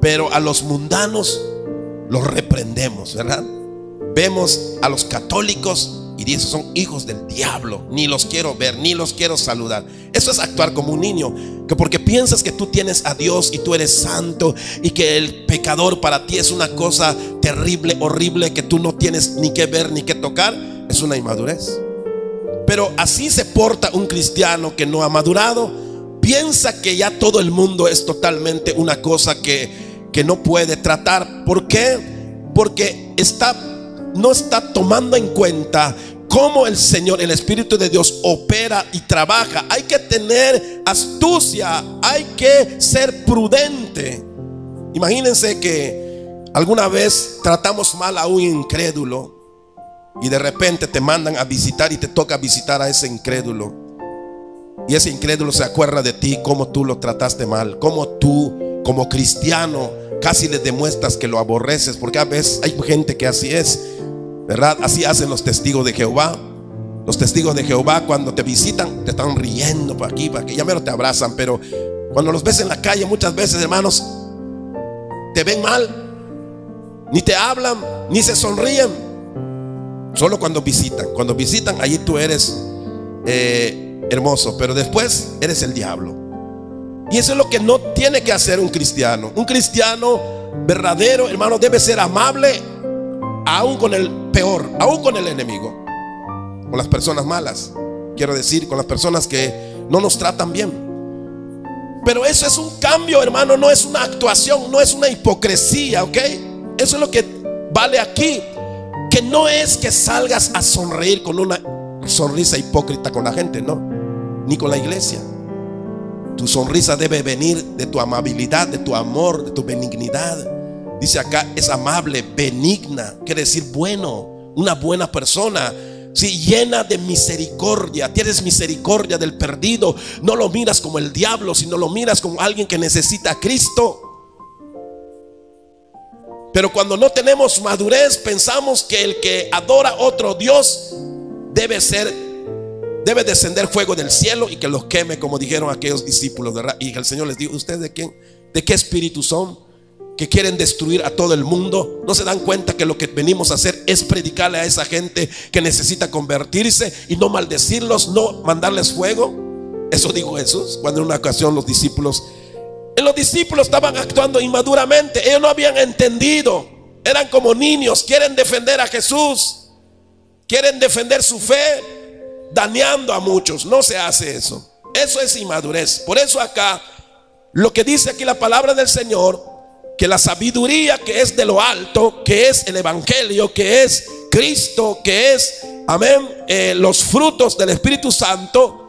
pero a los mundanos los reprendemos, ¿verdad? Vemos a los católicos y dice: son hijos del diablo, ni los quiero ver, ni los quiero saludar. Eso es actuar como un niño, que porque piensas que tú tienes a Dios y tú eres santo, y que el pecador para ti es una cosa terrible, horrible, que tú no tienes ni que ver ni que tocar. Es una inmadurez. Pero así se porta un cristiano que no ha madurado. Piensa que ya todo el mundo es totalmente una cosa que no puede tratar. ¿Por qué? Porque no está tomando en cuenta cómo el Señor, el Espíritu de Dios, opera y trabaja. Hay que tener astucia, hay que ser prudente. Imagínense que alguna vez tratamos mal a un incrédulo y de repente te mandan a visitar y te toca visitar a ese incrédulo, y ese incrédulo se acuerda de ti, cómo tú lo trataste mal, cómo tú como cristiano casi le demuestras que lo aborreces, porque a veces hay gente que así es, ¿verdad? Así hacen los testigos de Jehová. Los testigos de Jehová, cuando te visitan, te están riendo por aquí, para que ya mero te abrazan, pero cuando los ves en la calle, muchas veces, hermanos, te ven mal, ni te hablan, ni se sonríen. Solo cuando visitan, allí tú eres hermoso, pero después eres el diablo. Y eso es lo que no tiene que hacer un cristiano. Un cristiano verdadero, hermano, debe ser amable aún con el peor, aún con el enemigo, con las personas malas, quiero decir, con las personas que no nos tratan bien. Pero eso es un cambio, hermano, no es una actuación, no es una hipocresía, ¿ok? Eso es lo que vale aquí. Que no es que salgas a sonreír con una sonrisa hipócrita con la gente, no, ni con la iglesia. Tu sonrisa debe venir de tu amabilidad, de tu amor, de tu benignidad. Dice acá, es amable, benigna, quiere decir bueno, una buena persona, sí, llena de misericordia. Tienes misericordia del perdido. No lo miras como el diablo, sino lo miras como alguien que necesita a Cristo. Pero cuando no tenemos madurez, pensamos que el que adora a otro Dios debe descender fuego del cielo y que los queme, como dijeron aquellos discípulos, ¿verdad? Y el Señor les dijo: ¿ustedes de quién? ¿De qué espíritu son? Que quieren destruir a todo el mundo. ¿No se dan cuenta que lo que venimos a hacer es predicarle a esa gente que necesita convertirse y no maldecirlos, no mandarles fuego? Eso dijo Jesús cuando en una ocasión los discípulos estaban actuando inmaduramente. Ellos no habían entendido, eran como niños, quieren defender a Jesús, quieren defender su fe, dañando a muchos. No se hace eso. Eso es inmadurez. Por eso acá, lo que dice aquí la palabra del Señor, que la sabiduría que es de lo alto, que es el evangelio, que es Cristo, que es, amén, los frutos del Espíritu Santo,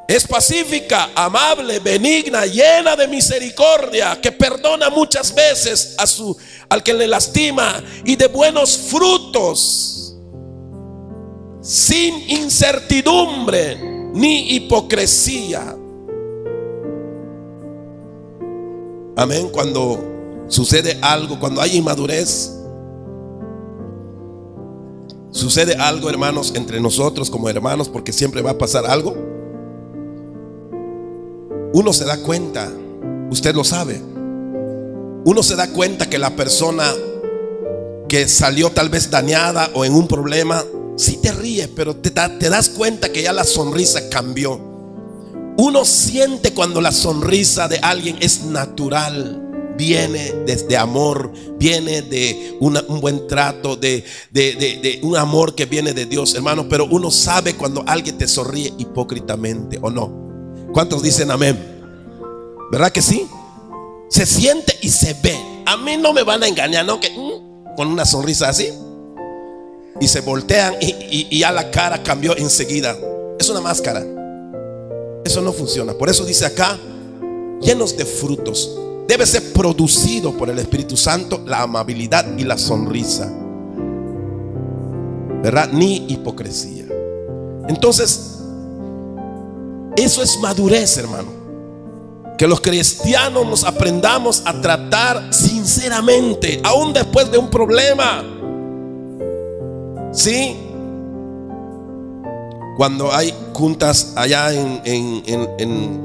es pacífica, amable, benigna, llena de misericordia, que perdona muchas veces al que le lastima, y de buenos frutos, sin incertidumbre ni hipocresía. Amén. Cuando sucede algo, cuando hay inmadurez, sucede algo, hermanos, entre nosotros como hermanos, porque siempre va a pasar algo. Uno se da cuenta, usted lo sabe, uno se da cuenta que la persona que salió tal vez dañada o en un problema, sí te ríe, pero te das cuenta que ya la sonrisa cambió. Uno siente cuando la sonrisa de alguien es natural, viene desde amor, viene de un buen trato, de un amor que viene de Dios, hermano. Pero uno sabe cuando alguien te sonríe hipócritamente o no. ¿Cuántos dicen amén? ¿Verdad que sí? Se siente y se ve. A mí no me van a engañar, ¿no? Que con una sonrisa así, y se voltean y ya la cara cambió enseguida. Es una máscara. Eso no funciona. Por eso dice acá, llenos de frutos. Debe ser producido por el Espíritu Santo la amabilidad y la sonrisa, ¿verdad? Ni hipocresía. Entonces, eso es madurez, hermano. Que los cristianos nos aprendamos a tratar sinceramente, aún después de un problema. Sí. Cuando hay juntas allá en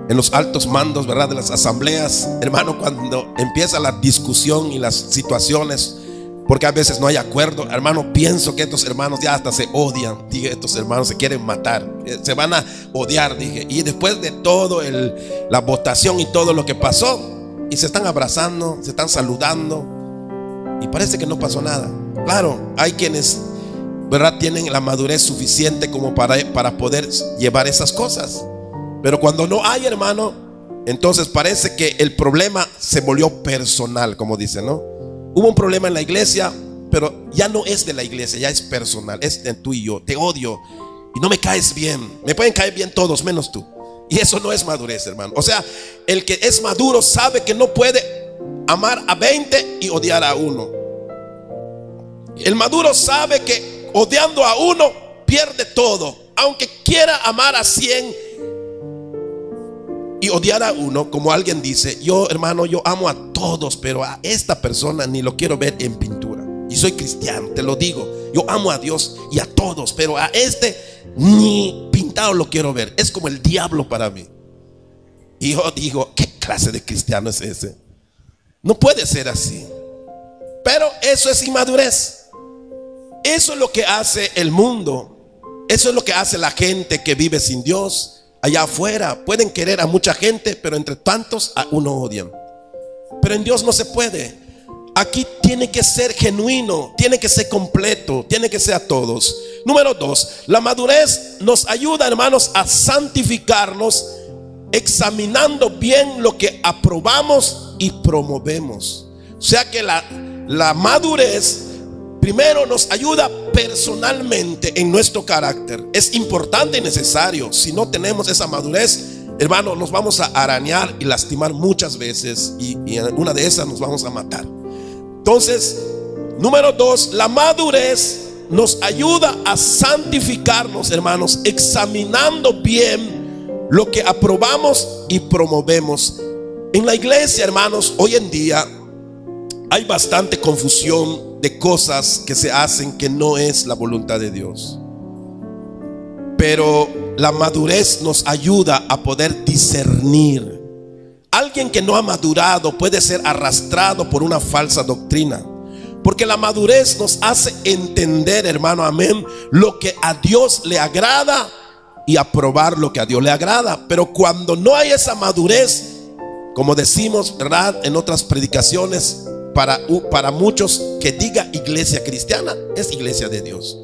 los altos mandos, ¿verdad?, de las asambleas, hermano, cuando empieza la discusión y las situaciones, porque a veces no hay acuerdo. Hermano, pienso que estos hermanos ya hasta se odian. Dije, estos hermanos se quieren matar, se van a odiar, dije. Y después de todo la votación y todo lo que pasó, y se están abrazando, se están saludando, y parece que no pasó nada. Claro, hay quienes, ¿verdad?, tienen la madurez suficiente como para poder llevar esas cosas. Pero cuando no hay, hermano, entonces parece que el problema se volvió personal, como dicen, ¿no? Hubo un problema en la iglesia, pero ya no es de la iglesia, ya es personal, es de tú y yo. Te odio y no me caes bien. Me pueden caer bien todos menos tú. Y eso no es madurez, hermano. O sea, el que es maduro sabe que no puede amar a 20 y odiar a uno. El maduro sabe que odiando a uno pierde todo. Aunque quiera amar a 100 y odiar a uno, como alguien dice, yo, hermano, yo amo a todos, pero a esta persona ni lo quiero ver en pintura. Y soy cristiano, te lo digo. Yo amo a Dios y a todos, pero a este ni pintado lo quiero ver. Es como el diablo para mí. Y yo digo, ¿qué clase de cristiano es ese? No puede ser así. Pero eso es inmadurez. Eso es lo que hace el mundo. Eso es lo que hace la gente que vive sin Dios. Allá afuera pueden querer a mucha gente, pero entre tantos a uno odian. Pero en Dios no se puede. Aquí tiene que ser genuino, tiene que ser completo, tiene que ser a todos. Número 2, la madurez nos ayuda, hermanos, a santificarnos, examinando bien lo que aprobamos y promovemos. O sea que la madurez primero nos ayuda personalmente en nuestro carácter. Es importante y necesario. Si no tenemos esa madurez, hermano, nos vamos a arañar y lastimar muchas veces, y en una de esas nos vamos a matar. Entonces, número 2, la madurez nos ayuda a santificarnos, hermanos, examinando bien lo que aprobamos y promovemos. En la iglesia, hermanos, hoy en día hay bastante confusión de cosas que se hacen que no es la voluntad de Dios. Pero la madurez nos ayuda a poder discernir. Alguien que no ha madurado puede ser arrastrado por una falsa doctrina, porque la madurez nos hace entender, hermano, amén, lo que a Dios le agrada y aprobar lo que a Dios le agrada. Pero cuando no hay esa madurez, como decimos, ¿verdad?, en otras predicaciones, para muchos que diga iglesia cristiana, es iglesia de Dios.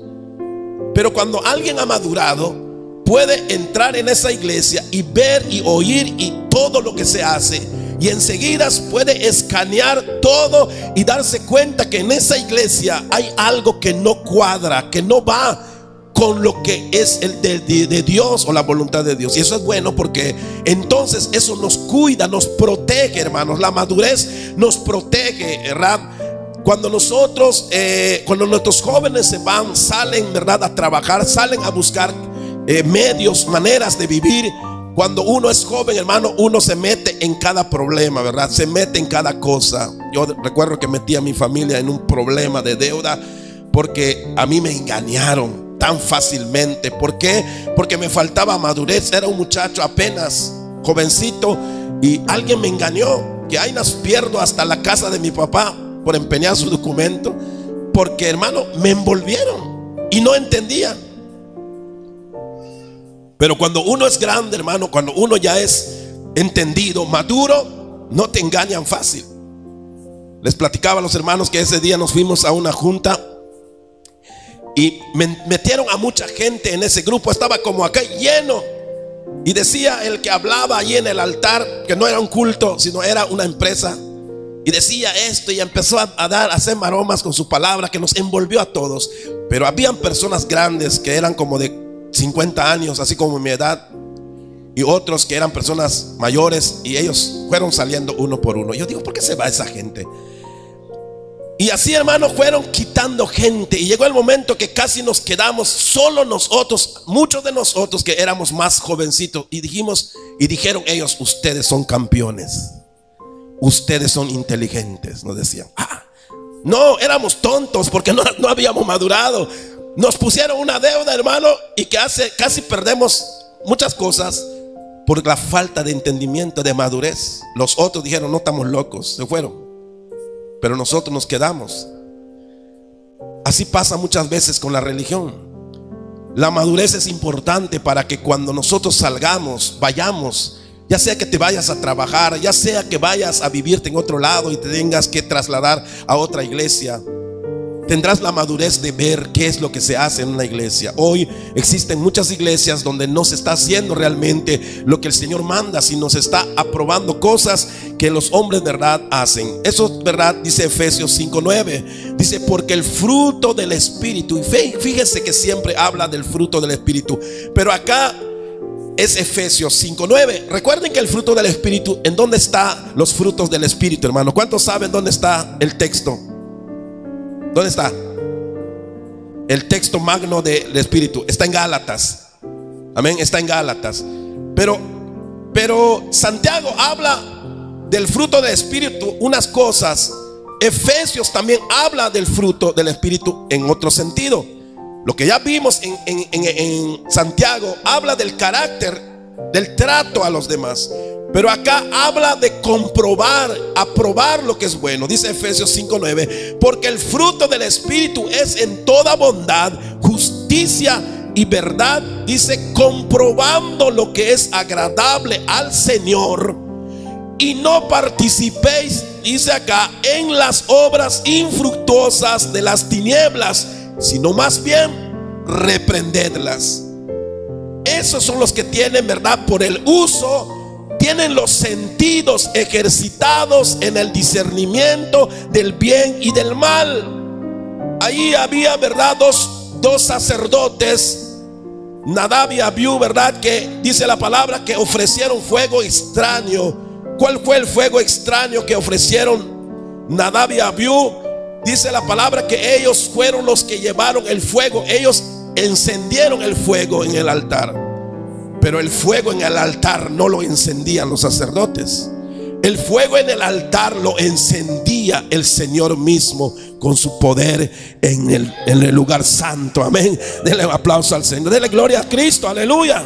Pero cuando alguien ha madurado, puede entrar en esa iglesia y ver y oír y todo lo que se hace, y enseguida puede escanear todo y darse cuenta que en esa iglesia hay algo que no cuadra, que no va con lo que es el de Dios o la voluntad de Dios. Y eso es bueno, porque entonces eso nos cuida, nos protege, hermanos. La madurez nos protege, ¿verdad? Cuando nosotros, cuando nuestros jóvenes se van, salen, ¿verdad?, a trabajar, salen a buscar medios, maneras de vivir. Cuando uno es joven, hermano, uno se mete en cada problema, ¿verdad? Se mete en cada cosa. Yo recuerdo que metí a mi familia en un problema de deuda porque a mí me engañaron tan fácilmente. ¿Por qué? Porque me faltaba madurez. Era un muchacho apenas jovencito y alguien me engañó, que ahí nos pierdo hasta la casa de mi papá por empeñar su documento, porque, hermano, me envolvieron y no entendía. Pero cuando uno es grande, hermano, cuando uno ya es entendido, maduro, no te engañan fácil. Les platicaba a los hermanos que ese día nos fuimos a una junta y metieron a mucha gente en ese grupo. Estaba como acá lleno. Y decía el que hablaba allí en el altar que no era un culto, sino era una empresa. Y decía esto y empezó a hacer maromas con su palabra que nos envolvió a todos. Pero habían personas grandes que eran como de 50 años, así como mi edad, y otros que eran personas mayores, y ellos fueron saliendo uno por uno. Yo digo, ¿por qué se va esa gente? Y así, hermanos, fueron quitando gente, y llegó el momento que casi nos quedamos solo nosotros, muchos de nosotros que éramos más jovencitos, y dijeron ellos: ustedes son campeones, ustedes son inteligentes, nos decían. No, éramos tontos porque no habíamos madurado. Nos pusieron una deuda, hermano, y que casi perdemos muchas cosas por la falta de entendimiento, de madurez. Los otros dijeron: no, estamos locos, se fueron. Pero nosotros nos quedamos. Así pasa muchas veces con la religión. La madurez es importante para que cuando nosotros salgamos, vayamos, ya sea que te vayas a trabajar, ya sea que vayas a vivirte en otro lado y te tengas que trasladar a otra iglesia, tendrás la madurez de ver qué es lo que se hace en una iglesia. Hoy existen muchas iglesias donde no se está haciendo realmente lo que el Señor manda, sino se está aprobando cosas que los hombres de verdad hacen. Eso es verdad, dice Efesios 5:9. Dice, porque el fruto del Espíritu, y fíjese que siempre habla del fruto del Espíritu, pero acá es Efesios 5:9. Recuerden que el fruto del Espíritu, ¿en dónde están los frutos del Espíritu, hermano? ¿Cuántos saben dónde está el texto? ¿Dónde está? El texto magno del Espíritu está en Gálatas. Amén, está en Gálatas. Pero Santiago habla del fruto del Espíritu unas cosas. Efesios también habla del fruto del Espíritu en otro sentido. Lo que ya vimos en Santiago habla del carácter, del trato a los demás. Pero acá habla de comprobar, aprobar lo que es bueno. Dice Efesios 5:9, porque el fruto del Espíritu es en toda bondad, justicia y verdad. Dice, comprobando lo que es agradable al Señor. Y no participéis, dice acá, en las obras infructuosas de las tinieblas, sino más bien reprendedlas. Esos son los que tienen, ¿verdad? Por el uso, tienen los sentidos ejercitados en el discernimiento del bien y del mal. Ahí había, ¿verdad? Dos sacerdotes, Nadab y Abiú, ¿verdad? Que dice la palabra que ofrecieron fuego extraño. ¿Cuál fue el fuego extraño que ofrecieron Nadab y Abiú? Dice la palabra que ellos fueron los que llevaron el fuego. Ellos encendieron el fuego en el altar. Pero el fuego en el altar no lo encendían los sacerdotes. El fuego en el altar lo encendía el Señor mismo con su poder en el lugar santo. Amén. Denle un aplauso al Señor. Denle gloria a Cristo. Aleluya.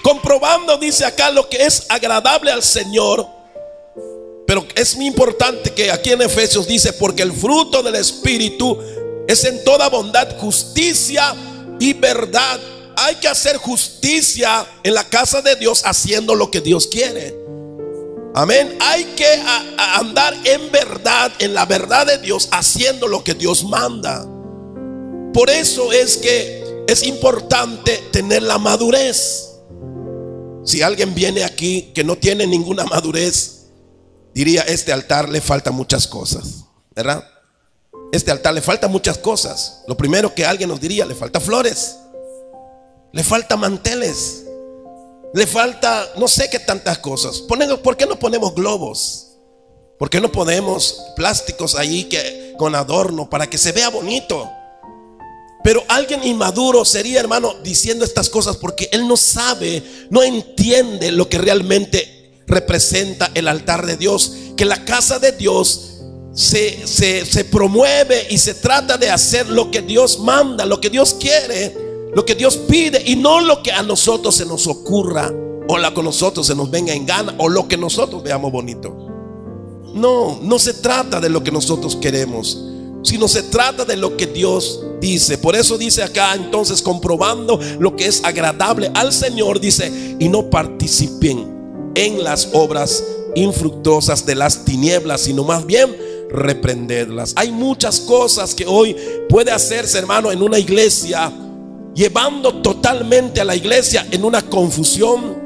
Comprobando, dice acá, lo que es agradable al Señor. Pero es muy importante que aquí en Efesios dice, porque el fruto del Espíritu es en toda bondad, justicia y verdad. Hay que hacer justicia en la casa de Dios haciendo lo que Dios quiere. Amén. Hay que andar en verdad, en la verdad de Dios, haciendo lo que Dios manda. Por eso es que es importante tener la madurez. Si alguien viene aquí que no tiene ninguna madurez, diría, este altar le falta muchas cosas, ¿verdad? Este altar le falta muchas cosas. Lo primero que alguien nos diría, le falta flores, le falta manteles, le falta no sé qué tantas cosas. ¿Por qué no ponemos globos? ¿Por qué no ponemos plásticos ahí con adorno para que se vea bonito? Pero alguien inmaduro sería, hermano, diciendo estas cosas porque él no sabe, no entiende lo que realmente representa el altar de Dios. Que la casa de Dios se promueve y se trata de hacer lo que Dios manda, lo que Dios quiere, lo que Dios pide, y no lo que a nosotros se nos ocurra, o lo que a nosotros se nos venga en gana, o lo que nosotros veamos bonito. No se trata de lo que nosotros queremos, sino se trata de lo que Dios dice. Por eso dice acá, entonces, comprobando lo que es agradable al Señor, dice, y no participen en las obras infructuosas de las tinieblas, sino más bien reprenderlas. Hay muchas cosas que hoy puede hacerse, hermano, en una iglesia, llevando totalmente a la iglesia en una confusión,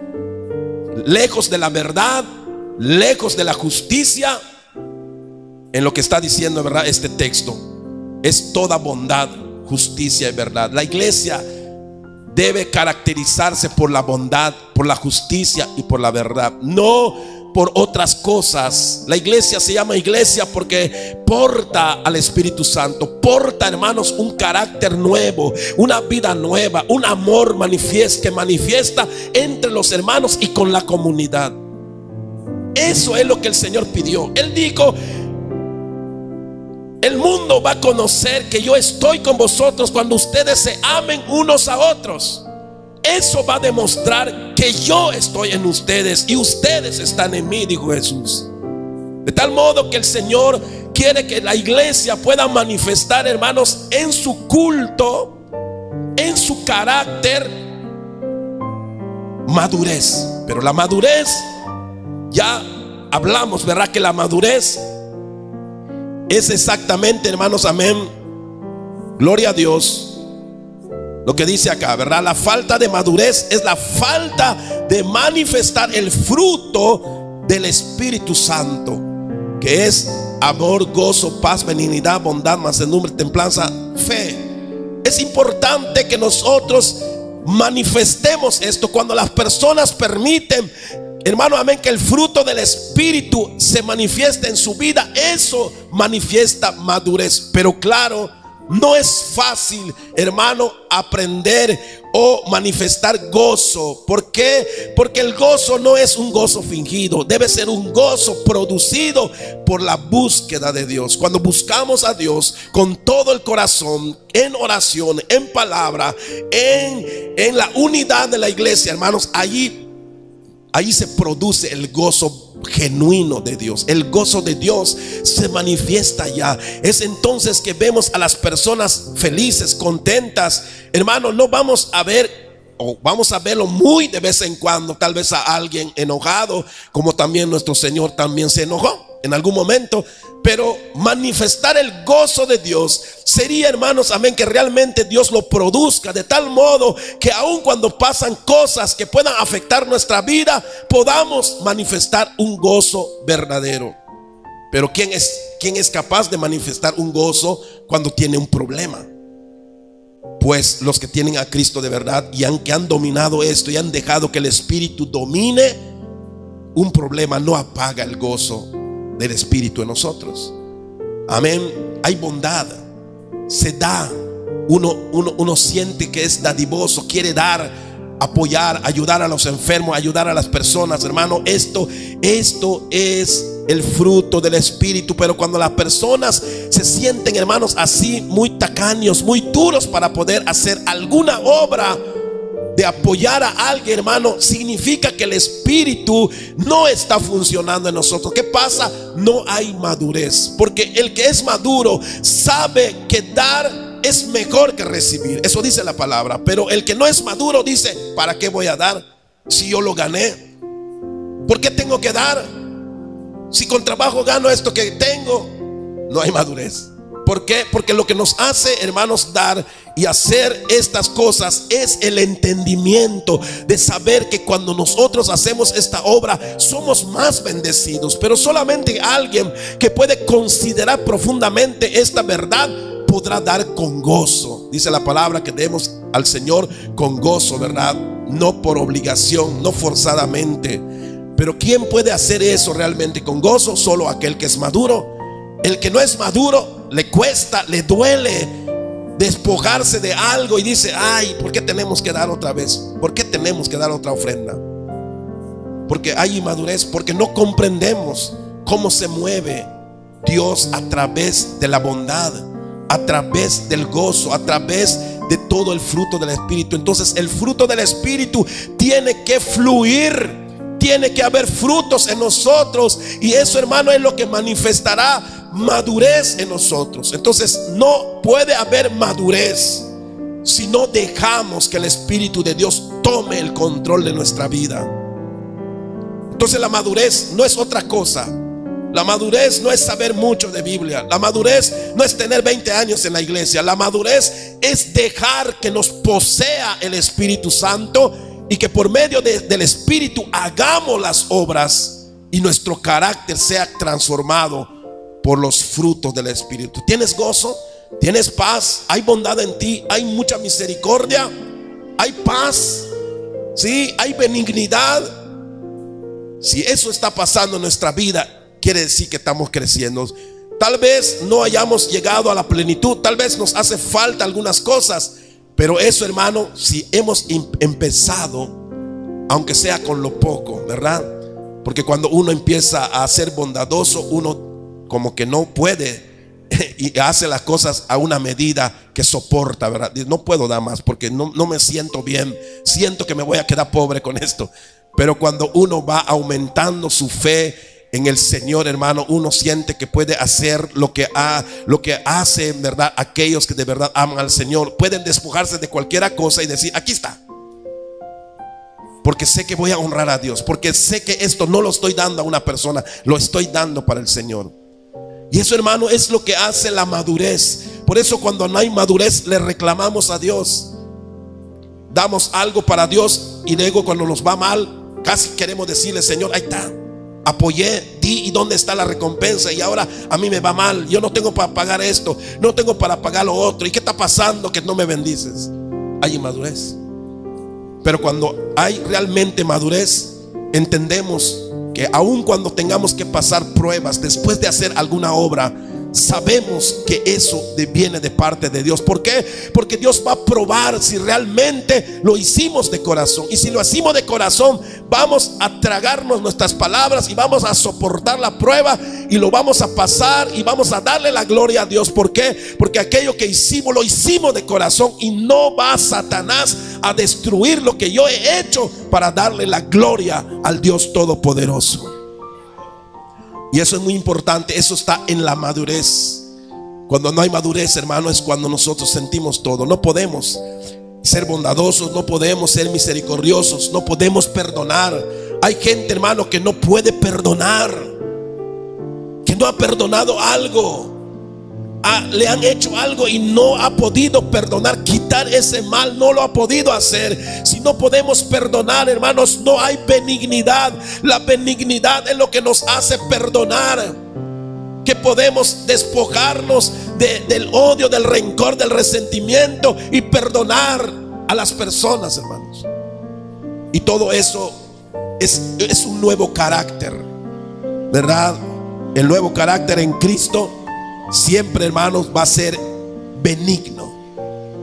lejos de la verdad, lejos de la justicia. En lo que está diciendo, ¿verdad? Este texto es toda bondad, justicia y verdad. La iglesia debe caracterizarse por la bondad, por la justicia y por la verdad, no por otras cosas. La iglesia se llama iglesia porque porta al Espíritu Santo, porta, hermanos, un carácter nuevo, una vida nueva, un amor que manifiesta entre los hermanos y con la comunidad. Eso es lo que el Señor pidió. Él dijo: el mundo va a conocer que yo estoy con vosotros cuando ustedes se amen unos a otros. Eso va a demostrar que yo estoy en ustedes y ustedes están en mí, dijo Jesús. De tal modo que el Señor quiere que la iglesia pueda manifestar, hermanos, en su culto, en su carácter, madurez. Pero la madurez, ya hablamos, ¿verdad? Que la madurez es exactamente, hermanos, amén, gloria a Dios, lo que dice acá, ¿verdad? La falta de madurez es la falta de manifestar el fruto del Espíritu Santo, que es amor, gozo, paz, benignidad, bondad, mansedumbre, templanza, fe. Es importante que nosotros manifestemos esto. Cuando las personas permiten, hermano, amén, que el fruto del Espíritu se manifieste en su vida, eso manifiesta madurez. Pero claro, no es fácil, hermano, aprender o manifestar gozo. ¿Por qué? Porque el gozo no es un gozo fingido, debe ser un gozo producido por la búsqueda de Dios. Cuando buscamos a Dios con todo el corazón, en oración, en palabra, en la unidad de la iglesia, hermanos, allí se produce el gozo genuino de Dios. El gozo de Dios se manifiesta ya. Es entonces que vemos a las personas felices, contentas. Hermano, no vamos a ver, o vamos a verlo muy de vez en cuando, tal vez a alguien enojado, como también nuestro Señor también se enojó en algún momento. Pero manifestar el gozo de Dios sería, hermanos, amén, que realmente Dios lo produzca de tal modo que aun cuando pasan cosas que puedan afectar nuestra vida, podamos manifestar un gozo verdadero. Pero ¿quién es capaz de manifestar un gozo cuando tiene un problema? Pues los que tienen a Cristo de verdad y que han dominado esto y han dejado que el Espíritu domine, un problema no apaga el gozo del Espíritu en nosotros. Amén. Hay bondad, se da. Uno siente que es dadivoso, quiere dar, apoyar, ayudar a los enfermos, ayudar a las personas, hermano. Esto es el fruto del Espíritu. Pero cuando las personas se sienten, hermanos, así muy tacaños, muy duros para poder hacer alguna obra de apoyar a alguien, hermano, significa que el Espíritu no está funcionando en nosotros. ¿Qué pasa? No hay madurez. Porque el que es maduro sabe que dar es mejor que recibir. Eso dice la palabra. Pero el que no es maduro dice: ¿para qué voy a dar si yo lo gané? ¿Por qué tengo que dar si con trabajo gano esto que tengo? No hay madurez. ¿Por qué? Porque lo que nos hace, hermanos, dar y hacer estas cosas es el entendimiento de saber que cuando nosotros hacemos esta obra somos más bendecidos. Pero solamente alguien que puede considerar profundamente esta verdad podrá dar con gozo. Dice la palabra que demos al Señor con gozo, ¿verdad? No por obligación, no forzadamente. Pero ¿quién puede hacer eso realmente con gozo? Solo aquel que es maduro. El que no es maduro, le cuesta, le duele despojarse de algo y dice: ay, ¿por qué tenemos que dar otra vez? ¿Por qué tenemos que dar otra ofrenda? Porque hay inmadurez, porque no comprendemos cómo se mueve Dios a través de la bondad, a través del gozo, a través de todo el fruto del Espíritu. Entonces el fruto del Espíritu tiene que fluir. Tiene que haber frutos en nosotros, y eso, hermano, es lo que manifestará madurez en nosotros. Entonces no puede haber madurez si no dejamos que el Espíritu de Dios tome el control de nuestra vida. Entonces la madurez no es otra cosa. La madurez no es saber mucho de Biblia. La madurez no es tener 20 años en la iglesia. La madurez es dejar que nos posea el Espíritu Santo y que por medio del Espíritu hagamos las obras y nuestro carácter sea transformado por los frutos del Espíritu. ¿Tienes gozo? ¿Tienes paz? ¿Hay bondad en ti? ¿Hay mucha misericordia? ¿Hay paz? ¿Sí? ¿Hay benignidad? Si eso está pasando en nuestra vida, quiere decir que estamos creciendo. Tal vez no hayamos llegado a la plenitud, tal vez nos hace falta algunas cosas, pero eso, hermano, si hemos empezado, aunque sea con lo poco, ¿verdad? Porque cuando uno empieza a ser bondadoso, uno como que no puede y hace las cosas a una medida que soporta, ¿verdad? No puedo dar más porque no me siento bien, siento que me voy a quedar pobre con esto. Pero cuando uno va aumentando su fe en el Señor, hermano, uno siente que puede hacer lo que hace, en verdad, aquellos que de verdad aman al Señor. Pueden despojarse de cualquier cosa y decir: aquí está, porque sé que voy a honrar a Dios, porque sé que esto no lo estoy dando a una persona, lo estoy dando para el Señor. Y eso, hermano, es lo que hace la madurez. Por eso cuando no hay madurez le reclamamos a Dios, damos algo para Dios, y luego cuando nos va mal casi queremos decirle: Señor, ahí está, apoyé, di, y dónde está la recompensa, y ahora a mí me va mal, yo no tengo para pagar esto, no tengo para pagar lo otro, y qué está pasando que no me bendices. Hay inmadurez. Pero cuando hay realmente madurez, entendemos que aun cuando tengamos que pasar pruebas después de hacer alguna obra, sabemos que eso viene de parte de Dios. ¿Por qué? Porque Dios va a probar si realmente lo hicimos de corazón. Y si lo hicimos de corazón, vamos a tragarnos nuestras palabras y vamos a soportar la prueba, y lo vamos a pasar y vamos a darle la gloria a Dios. ¿Por qué? Porque aquello que hicimos, lo hicimos de corazón, y no va Satanás a destruir lo que yo he hecho para darle la gloria al Dios Todopoderoso. Y eso es muy importante. Eso está en la madurez. Cuando no hay madurez, hermano, es cuando nosotros sentimos todo. No podemos ser bondadosos, no podemos ser misericordiosos, no podemos perdonar. Hay gente, hermano, que no puede perdonar, que no ha perdonado algo. Le han hecho algo y no ha podido perdonar, quitar ese mal, no lo ha podido hacer. Si no podemos perdonar, hermanos, no hay benignidad. La benignidad es lo que nos hace perdonar, que podemos despojarnos del odio, del rencor, del resentimiento, y perdonar a las personas, hermanos. Y todo eso es un nuevo carácter, ¿verdad? El nuevo carácter en Cristo siempre, hermanos, va a ser benigno.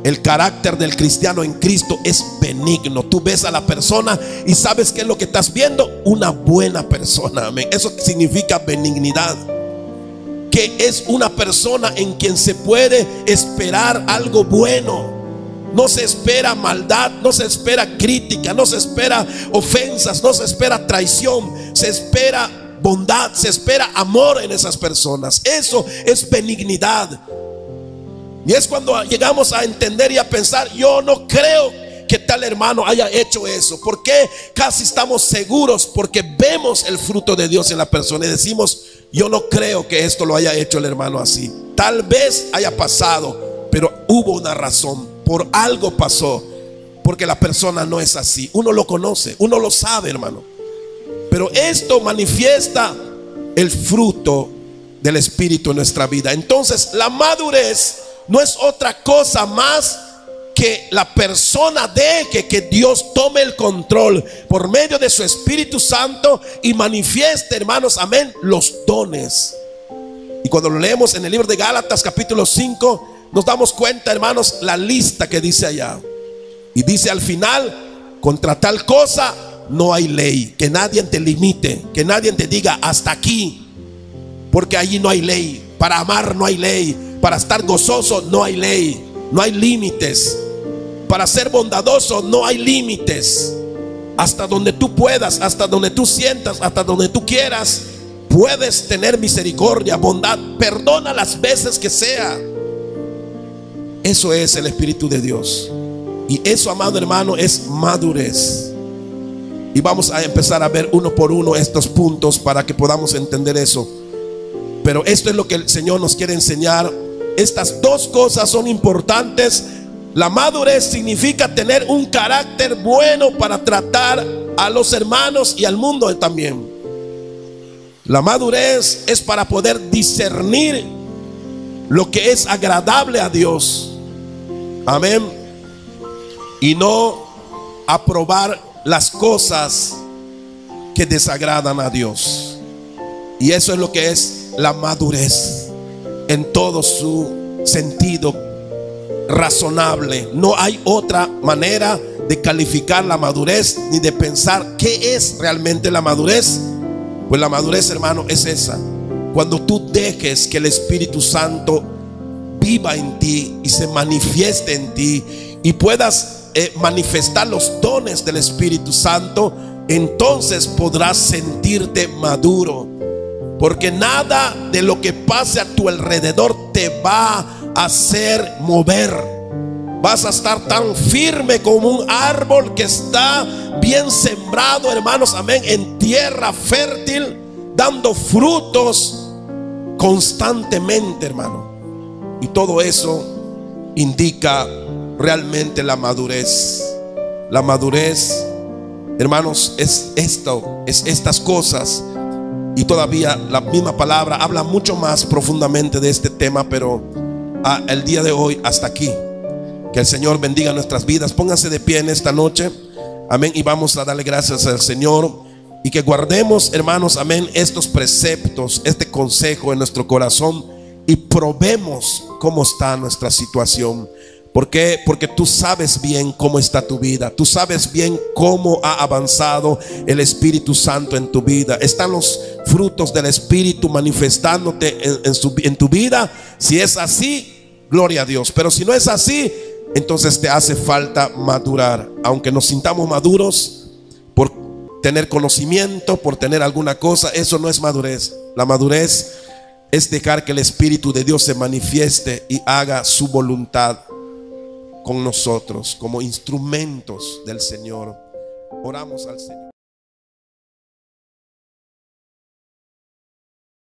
El carácter del cristiano en Cristo es benigno. Tú ves a la persona y sabes qué es lo que estás viendo: una buena persona. Amén. Eso significa benignidad, que es una persona en quien se puede esperar algo bueno. No se espera maldad, no se espera crítica, no se espera ofensas, no se espera traición. Se espera bondad, se espera amor en esas personas. Eso es benignidad. Y es cuando llegamos a entender y a pensar: yo no creo que tal hermano haya hecho eso. ¿Por qué? Casi estamos seguros, porque vemos el fruto de Dios en la persona y decimos: yo no creo que esto lo haya hecho el hermano así. Tal vez haya pasado, pero hubo una razón, por algo pasó, porque la persona no es así. Uno lo conoce, uno lo sabe, hermano. Pero esto manifiesta el fruto del Espíritu en nuestra vida. Entonces, la madurez no es otra cosa más que la persona deje que Dios tome el control por medio de su Espíritu Santo y manifieste, hermanos, amén, los dones. Y cuando lo leemos en el libro de Gálatas capítulo 5, nos damos cuenta, hermanos, la lista que dice allá. Y dice al final: contra tal cosa no hay ley. Que nadie te limite, que nadie te diga hasta aquí, porque allí no hay ley. Para amar no hay ley, para estar gozoso no hay ley, no hay límites. Para ser bondadoso no hay límites. Hasta donde tú puedas, hasta donde tú sientas, hasta donde tú quieras, puedes tener misericordia, bondad, perdona las veces que sea. Eso es el Espíritu de Dios. Y eso, amado hermano, es madurez. Y vamos a empezar a ver uno por uno estos puntos para que podamos entender eso. Pero esto es lo que el Señor nos quiere enseñar. Estas dos cosas son importantes. La madurez significa tener un carácter bueno para tratar a los hermanos y al mundo también. La madurez es para poder discernir lo que es agradable a Dios. Amén. Y no aprobar las cosas que desagradan a Dios. Y eso es lo que es la madurez en todo su sentido razonable. No hay otra manera de calificar la madurez ni de pensar qué es realmente la madurez. Pues la madurez, hermano, es esa: cuando tú dejes que el Espíritu Santo viva en ti y se manifieste en ti y puedas manifestar los dones del Espíritu Santo, entonces podrás sentirte maduro. porque nada de lo que pase a tu alrededor te va a hacer mover. Vas a estar tan firme como un árbol que está bien sembrado, hermanos, amén, en tierra fértil, dando frutos constantemente, hermano. Y todo eso indica realmente la madurez. La madurez, hermanos, es esto, es estas cosas. Y todavía la misma palabra habla mucho más profundamente de este tema, pero el día de hoy hasta aquí. Que el Señor bendiga nuestras vidas. Pónganse de pie en esta noche, amén, y vamos a darle gracias al Señor. Y que guardemos, hermanos, amén, estos preceptos, este consejo en nuestro corazón, y probemos cómo está nuestra situación. ¿Por qué? Porque tú sabes bien cómo está tu vida. Tú sabes bien cómo ha avanzado el Espíritu Santo en tu vida. Están los frutos del Espíritu manifestándote en tu vida. Si es así, gloria a Dios. Pero si no es así, entonces te hace falta madurar. Aunque nos sintamos maduros por tener conocimiento, por tener alguna cosa, eso no es madurez. La madurez es dejar que el Espíritu de Dios se manifieste y haga su voluntad con nosotros como instrumentos del Señor. Oramos al Señor.